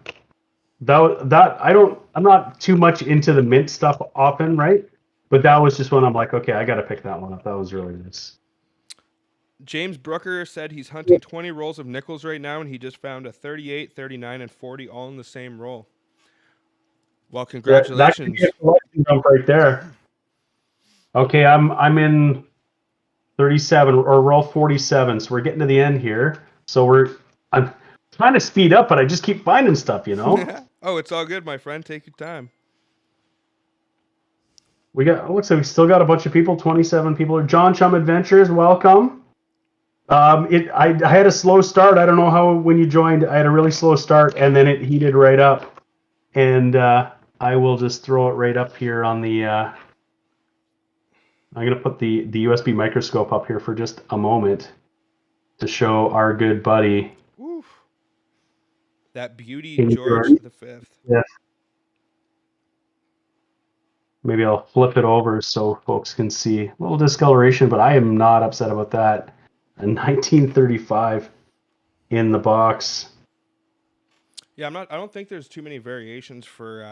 I'm not too much into the mint stuff often, right? But that was just when I'm like, okay, I got to pick that one up. That was really nice. James Brooker said he's hunting 20 rolls of nickels right now, and he just found a 38, 39, and 40 all in the same roll. Well, Yeah, that could be congratulations. a collection jump right there. Okay, I'm in 37 or roll 47, so we're getting to the end here. So I'm trying to speed up, but I just keep finding stuff, you know. Oh, it's all good, my friend. Take your time. Looks like we still got a bunch of people. 27 people. John Chum Adventures, welcome. I had a slow start. I don't know how when you joined. I had a really slow start, and then it heated right up. And I will just throw it right up here on the. I'm gonna put the USB microscope up here for just a moment to show our good buddy Oof. That beauty King George George. the Fifth. Yes. Maybe I'll flip it over so folks can see a little discoloration, but I am not upset about that. A 1935 in the box. Yeah, I'm not. I don't think there's too many variations for.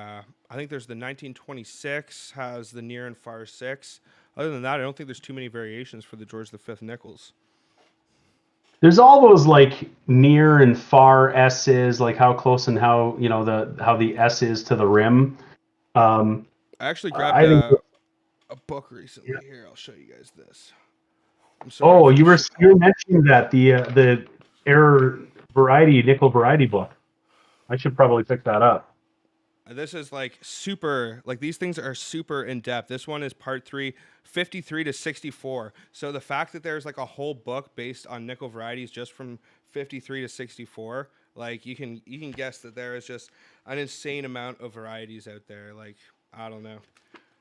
I think there's the 1926 has the near and far six. Other than that, I don't think there's too many variations for the George the Fifth nickels. There's all those like near and far S's, like how close and how how the S is to the rim. Um, I actually grabbed I think. a book recently. Here, I'll show you guys this. I'm sorry Oh, for the. you were mentioning that the error variety nickel variety book. I should probably pick that up. This is like super, like these things are super in depth. This one is part 3, 53 to 64. So the fact that there's like a whole book based on nickel varieties just from 53 to 64, like you can guess that there is just an insane amount of varieties out there. Like, I don't know.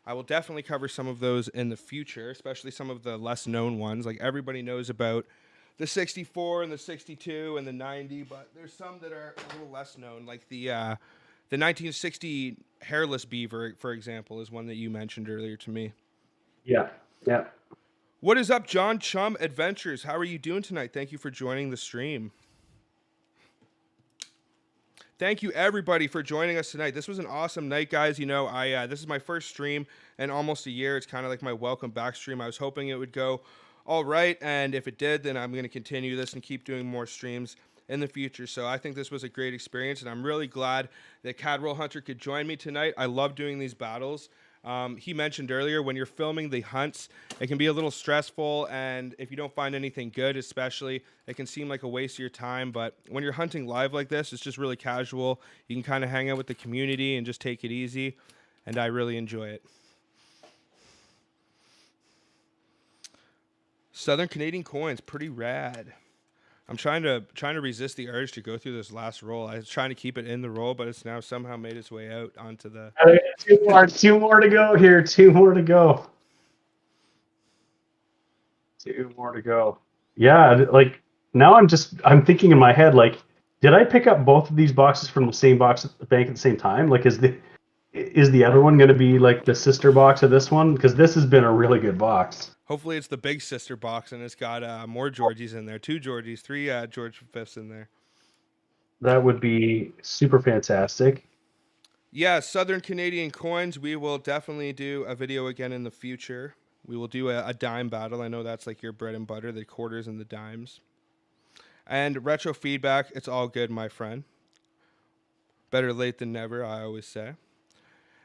I will definitely cover some of those in the future, especially some of the less known ones. Like everybody knows about the 64 and the 62 and the 90, but there's some that are a little less known, like the 1960 hairless beaver, for example, is one that you mentioned earlier to me. Yeah, yeah. What is up, John Chum Adventures? How are you doing tonight? Thank you for joining the stream. Thank you everybody for joining us tonight. This was an awesome night, guys. You know, this is my first stream in almost a year. It's kind of like my welcome back stream. I was hoping it would go all right, and if it did, then I'm going to continue this and keep doing more streams in the future. So I think this was a great experience, and I'm really glad that CadRollHunter could join me tonight. I love doing these battles. He mentioned earlier, when you're filming the hunts, it can be a little stressful, and if you don't find anything good, especially, it can seem like a waste of your time. But when you're hunting live like this, it's just really casual. You can kind of hang out with the community and just take it easy, and I really enjoy it. Southern Canadian coins, pretty rad. I'm trying to resist the urge to go through this last roll. I was trying to keep it in the roll, but it's now somehow made its way out onto the... Two more to go here. Two more to go. Two more to go. Yeah, like now I'm thinking in my head, like, did I pick up both of these boxes from the same box at the bank at the same time? Like, is the other one going to be like the sister box of this one? Because this has been a really good box. Hopefully it's the big sister box, and it's got more Georgies in there. 2 Georgies, 3 George Fifths in there. That would be super fantastic. Yeah, Southern Canadian coins. We will definitely do a video again in the future. We will do a dime battle. I know that's like your bread and butter, the quarters and the dimes. And retro feedback, it's all good, my friend. Better late than never, I always say.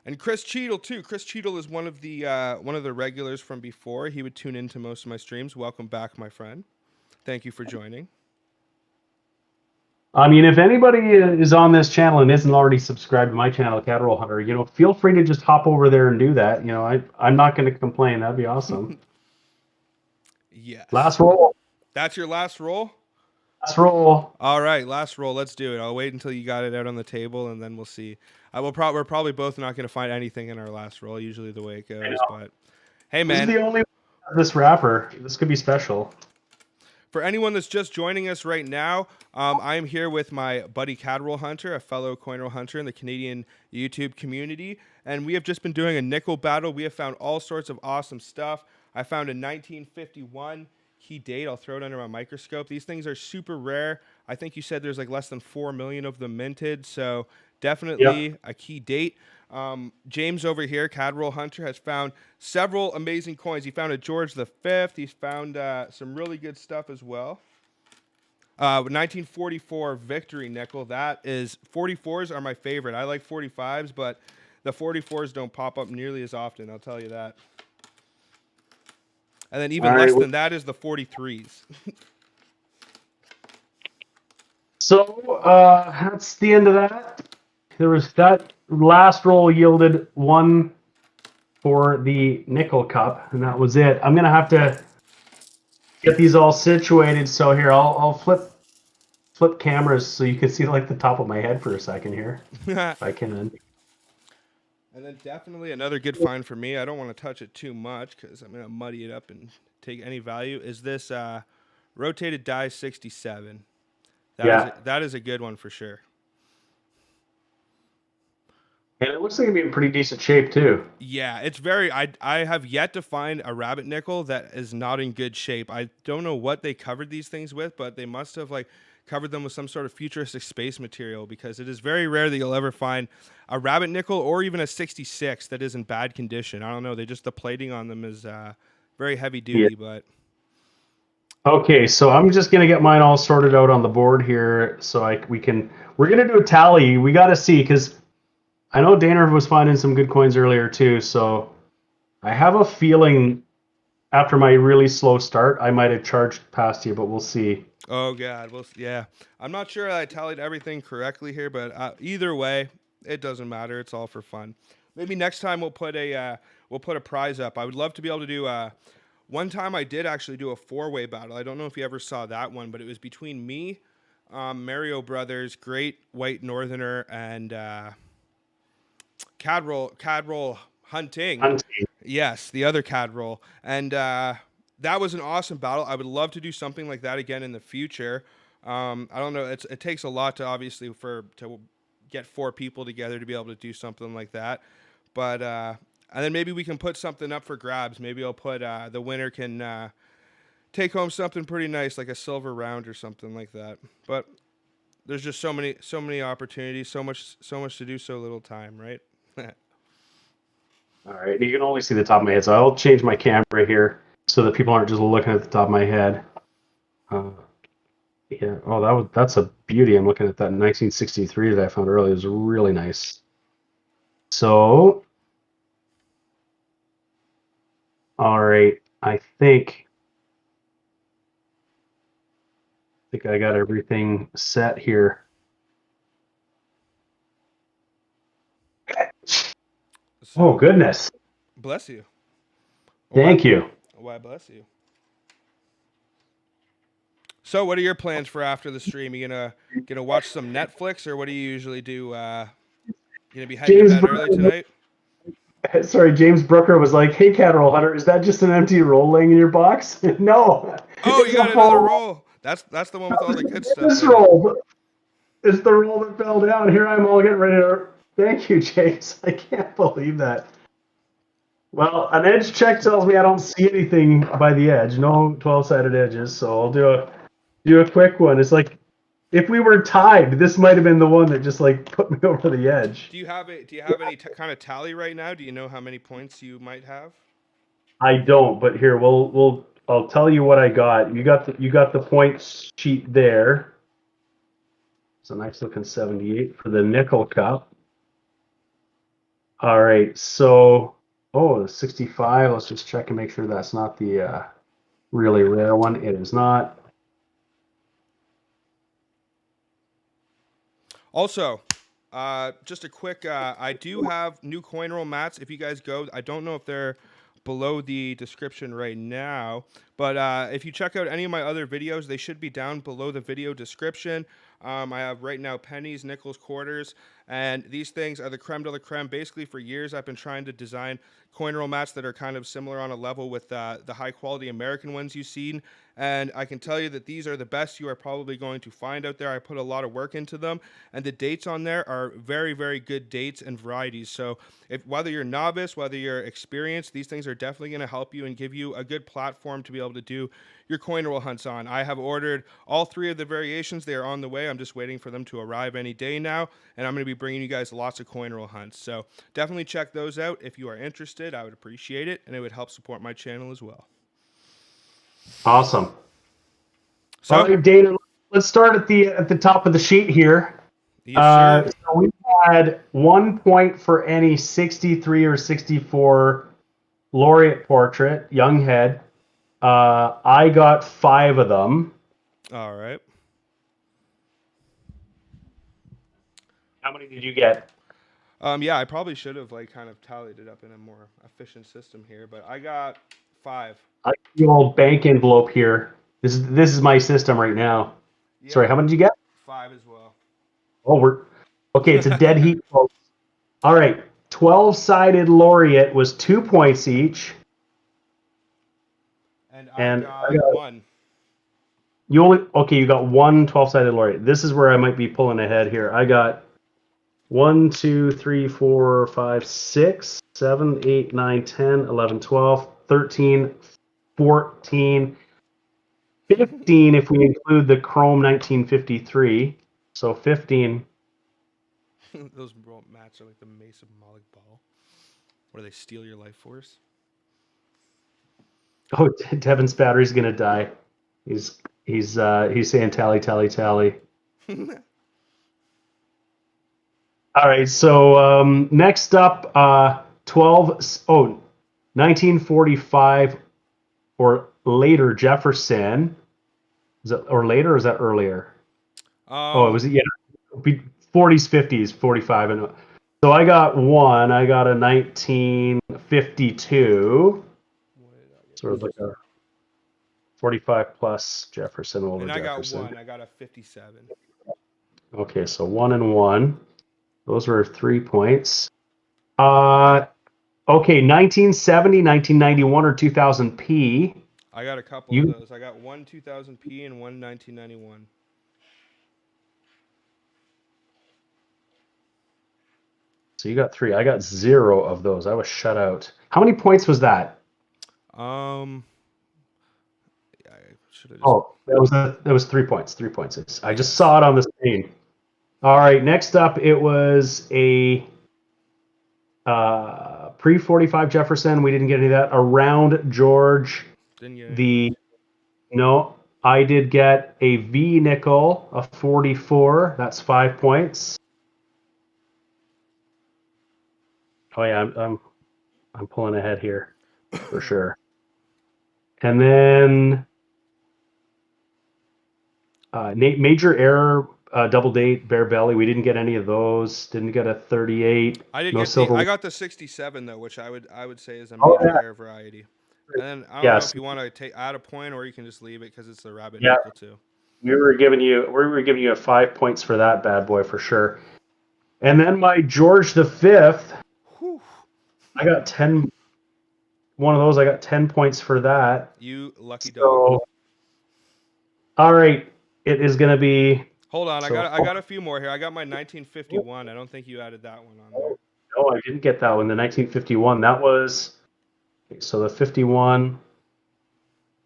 And Chris Cheadle too. Chris Cheadle is one of the regulars from before. He would tune into most of my streams. Welcome back, my friend. Thank you for joining. I mean, if anybody is on this channel and isn't already subscribed to my channel, CadRollHunter, you know, feel free to just hop over there and do that. You know, I'm not going to complain. That'd be awesome. Yes. Last roll. That's your last roll? Last roll. All right, last roll. Let's do it. I'll wait until you got it out on the table, and then we'll see. We're probably both not going to find anything in our last roll. Usually the way it goes, but hey, man. This is the only one, this wrapper. This could be special. For anyone that's just joining us right now, I'm here with my buddy CadRollHunter, a fellow CoinRoll hunter in the Canadian YouTube community, and we have just been doing a nickel battle. We have found all sorts of awesome stuff. I found a 1951 key date. I'll throw it under my microscope. These things are super rare. I think you said there's like less than 4 million of them minted, so definitely a key date. James over here, CadRollHunter, has found several amazing coins. He found a George V. He's found some really good stuff as well. 1944 Victory nickel. That is, 44s are my favorite. I like 45s, but the 44s don't pop up nearly as often, I'll tell you that. And then even less than that is the 43s. So that's the end of that. There was that last roll yielded 1 for the nickel cup, and that was it. I'm gonna have to get these all situated. So here, I'll flip cameras so you can see like the top of my head for a second here, if I can. And then definitely another good find for me. I don't want to touch it too much because I'm gonna muddy it up and take any value. Is this rotated die 67? That is a good one for sure. And it looks like it'd be in pretty decent shape too. Yeah, it's very. I have yet to find a rabbit nickel that is not in good shape. I don't know what they covered these things with, but they must have like covered them with some sort of futuristic space material, because it is very rare that you'll ever find a rabbit nickel or even a 66 that is in bad condition. I don't know. The plating on them is very heavy duty, but. Okay, so I'm just gonna get mine all sorted out on the board here, so we're gonna do a tally. We got to see, because I know Dana was finding some good coins earlier too, so I have a feeling after my really slow start, I might have charged past you, but we'll see. Oh God, yeah. I'm not sure I tallied everything correctly here, but either way, it doesn't matter. It's all for fun. Maybe next time we'll put a prize up. I would love to be able to do one time I did actually do a 4-way battle. I don't know if you ever saw that one, but it was between me, Mario Brothers, Great White Northerner, and CadRoll Hunting. Yes, the other CadRoll. And that was an awesome battle. I would love to do something like that again in the future. I don't know. It takes a lot to to get 4 people together to be able to do something like that. But And then maybe we can put something up for grabs. Maybe I'll put the winner can take home something pretty nice, like a silver round or something like that. But there's just so many opportunities, so much to do, so little time, right? All right, you can only see the top of my head, so I'll change my camera here so that people aren't just looking at the top of my head. Yeah. Oh, that's a beauty. I'm looking at that 1963 that I found earlier. It was really nice. So, all right, I think I got everything set here. Oh, So goodness. bless you. Why? Thank you. Why bless you? So what are your plans for after the stream? You gonna watch some Netflix, or what do you usually do? Gonna be heading to James bed early Brooker, tonight? sorry, James Brooker was like, "Hey, CadRollHunter, is that just an empty roll laying in your box?" No, Oh, it's you a got another full roll. That's the one with all the good stuff this in it. roll. It's the roll that fell down. Here I'm all getting ready to. Thank you, James. I can't believe that. Well, an edge check tells me I don't see anything by the edge. No 12-sided edges, so I'll do a quick one. It's like if we were tied, this might have been the one that just like put me over the edge. Do you have any kind of tally right now? Do you know how many points you might have? I don't, but here we'll I'll tell you what I got. You got the points sheet there. It's a nice looking 78 for the nickel cup. All right, so the 65. Let's just check and make sure that's not the really rare one. It is not. Also, just a quick, I do have new coin roll mats. If you guys go, I don't know if they're below the description right now, but if you check out any of my other videos, they should be down below the video description. I have right now pennies, nickels, quarters, and these things are the creme de la creme. Basically, for years, I've been trying to design coin roll mats that are kind of similar on a level with the high quality American ones you've seen. And I can tell you that these are the best you are probably going to find out there. I put a lot of work into them, and the dates on there are very, very good dates and varieties. So if whether you're novice, whether you're experienced, these things are definitely going to help you and give you a good platform to be able to do your coin roll hunts on. I have ordered all 3 of the variations. They are on the way. I'm just waiting for them to arrive any day now, and I'm going to be bringing you guys lots of coin roll hunts. So definitely check those out if you are interested. I would appreciate it, and it would help support my channel as well. Awesome. So, All right, Dana, let's start at the top of the sheet here. yes, sir. So we had 1 point for any 63 or 64 laureate portrait, young head. I got 5 of them. All right. How many did you get? Yeah, I probably should have kind of tallied it up in a more efficient system here, but I got 5. I got the old bank envelope here. This is my system right now. Sorry, Yep, how many did you get? 5 as well. Oh, we're okay. It's a dead heat, folks. All right, 12-sided laureate was 2 points each, And I and got 1. you got one 12-sided laureate. This is where I might be pulling ahead here. I got 1, 2, 3, 4, 5, 6, 7, 8, 9, 10, 11, 12, 13, 14, 15 if we include the Chrome 1953. So 15. Those mats are like the Mace of Malik Ball, where they steal your life force. Oh, Devin's battery's gonna die. He's saying tally, tally, tally. All right, so next up, 1945 or later Jefferson. Is that or later or is that earlier? Oh, it Um, was 40s, 50s, 45 and so I got one. I got a 1952. what did I get? Sort of like a 45 plus Jefferson over And I got Jefferson. 1. I got a 57. Okay, so 1 and 1. Those were 3 points. Okay, 1970, 1991, or 2000p. I got a couple of those. I got 1 2000p and 1 1991. So you got 3. I got 0 of those. I was shut out. How many points was that? I should have just. Oh, that was 3 points. 3 points. I just Yes. saw it on the screen. All right. Next up, it was a pre-45 Jefferson. We didn't get any of that. Around George. Didn't get any. No, I did get a V nickel, a 44. That's 5 points. Oh yeah, I'm pulling ahead here for sure. And then major error, double date, bare belly. We didn't get any of those. Didn't get a 38. I did No get silver. I got the 67 though, which I would say is a Oh, major yeah. error variety. And then I don't know Yes. if you want to add a point or you can just leave it because it's the rabbit Yeah. nickel too. We were giving you a 5 points for that bad boy for sure. And then my George V. Whew. I got 10. One of those, I got 10 points for that. You lucky dog. All right, it is going to be. Hold on, I got a few more here. I got my 1951. I don't think you added that one on there. No, I didn't get that one. The 1951. That was. So the 51.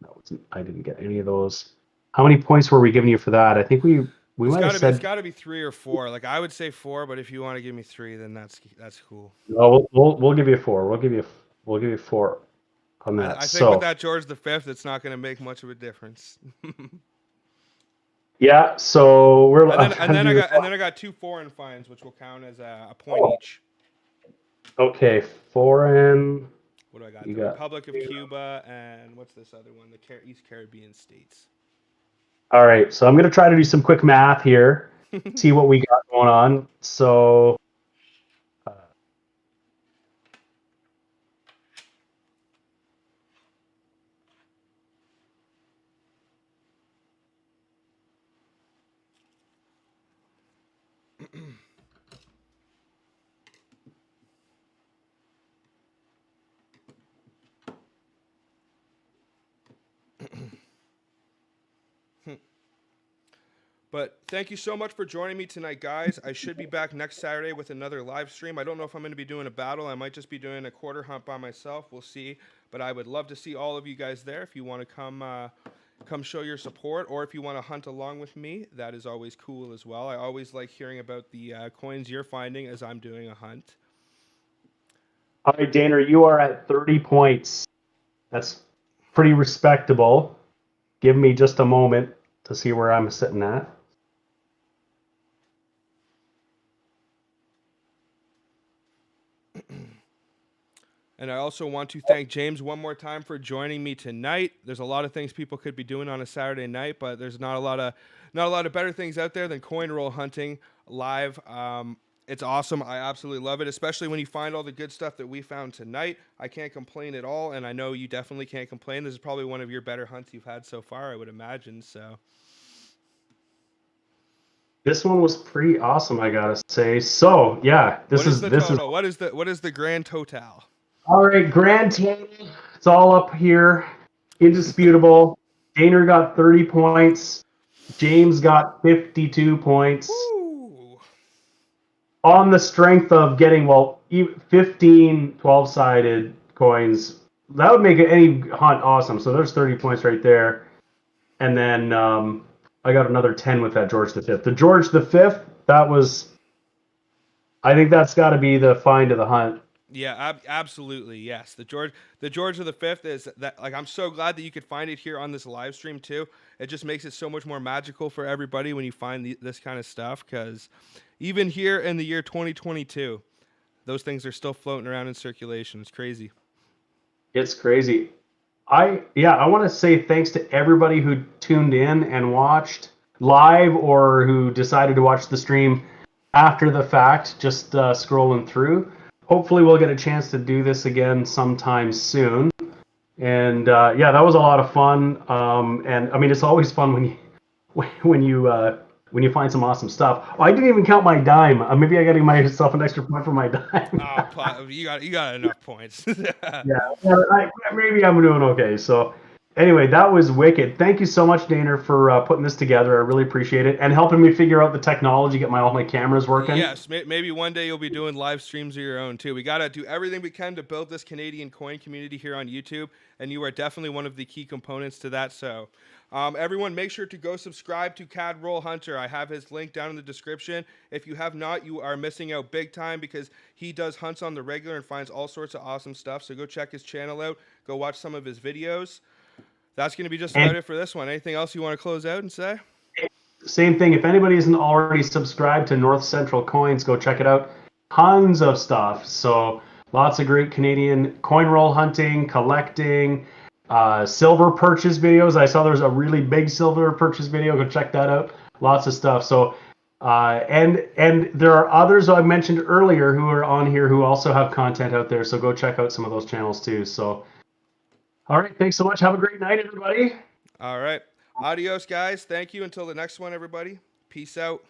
No, I didn't get any of those. How many points were we giving you for that? I think we might have said. It's got to be 3 or 4. Like I would say 4, but if you want to give me 3, then that's cool. No, we'll give you 4. We'll give you 4 on that. I think with that George V, it's not going to make much of a difference. Yeah, so we're. And then I got 2 foreign finds, which will count as a point each. Okay, foreign. What do I got? The Republic of Cuba and what's this other one? The East Caribbean states. All right, so I'm going to try to do some quick math here, see what we got going on. So, But thank you so much for joining me tonight, guys. I should be back next Saturday with another live stream. I don't know if I'm going to be doing a battle. I might just be doing a quarter hunt by myself. We'll see. But I would love to see all of you guys there. If you want to come show your support, or if you want to hunt along with me, that is always cool as well. I always like hearing about the coins you're finding as I'm doing a hunt. All right, Dana, you are at 30 points. That's pretty respectable. Give me just a moment to see where I'm sitting at. And I also want to thank James one more time for joining me tonight. There's a lot of things people could be doing on a Saturday night, but there's not a lot of better things out there than coin roll hunting live. It's awesome. I absolutely love it, especially when you find all the good stuff that we found tonight. I can't complain at all, and I know you definitely can't complain. This is probably one of your better hunts you've had so far, I would imagine. So this one was pretty awesome, I gotta say. So yeah, what is the total? What is the grand total? All right, grand total. It's all up here, indisputable. Dana got 30 points. James got 52 points. Ooh. On the strength of getting 15 12-sided coins. That would make any hunt awesome. So there's 30 points right there. And then I got another 10 with that George V. The George V, I think that's got to be the find of the hunt. Yeah, absolutely. Yes. The George V is that, like, I'm so glad that you could find it here on this live stream too. It just makes it so much more magical for everybody when you find this kind of stuff, because even here in the year 2022, those things are still floating around in circulation. It's crazy. It's crazy. I want to say thanks to everybody who tuned in and watched live, or who decided to watch the stream after the fact, just scrolling through. Hopefully we'll get a chance to do this again sometime soon. And that was a lot of fun. And I mean, it's always fun when you find some awesome stuff. Oh, I didn't even count my dime. Maybe I got to give myself an extra point for my dime. Oh, you got enough points. Yeah, maybe I'm doing okay. So Anyway, that was wicked. Thank you so much, Daner, for putting this together. I really appreciate it and helping me figure out the technology, get all my cameras working. Yes, maybe one day you'll be doing live streams of your own too. We got to do everything we can to build this Canadian coin community here on YouTube, and you are definitely one of the key components to that. So, everyone, make sure to go subscribe to CadRollHunter. I have his link down in the description. If you have not, you are missing out big time because he does hunts on the regular and finds all sorts of awesome stuff. So go check his channel out. Go watch some of his videos. That's going to be just about And it for this one. Anything else you want to close out and say? same thing. If anybody isn't already subscribed to North Central Coins, go check it out. Tons of stuff. So lots of great Canadian coin roll hunting, collecting, silver purchase videos. I saw there's a really big silver purchase video. Go check that out. Lots of stuff. So and there are others I mentioned earlier who are on here who also have content out there. So go check out some of those channels too. So all right, thanks so much. Have a great night, everybody. All right. Adios, guys. Thank you. Until the next one, everybody. Peace out.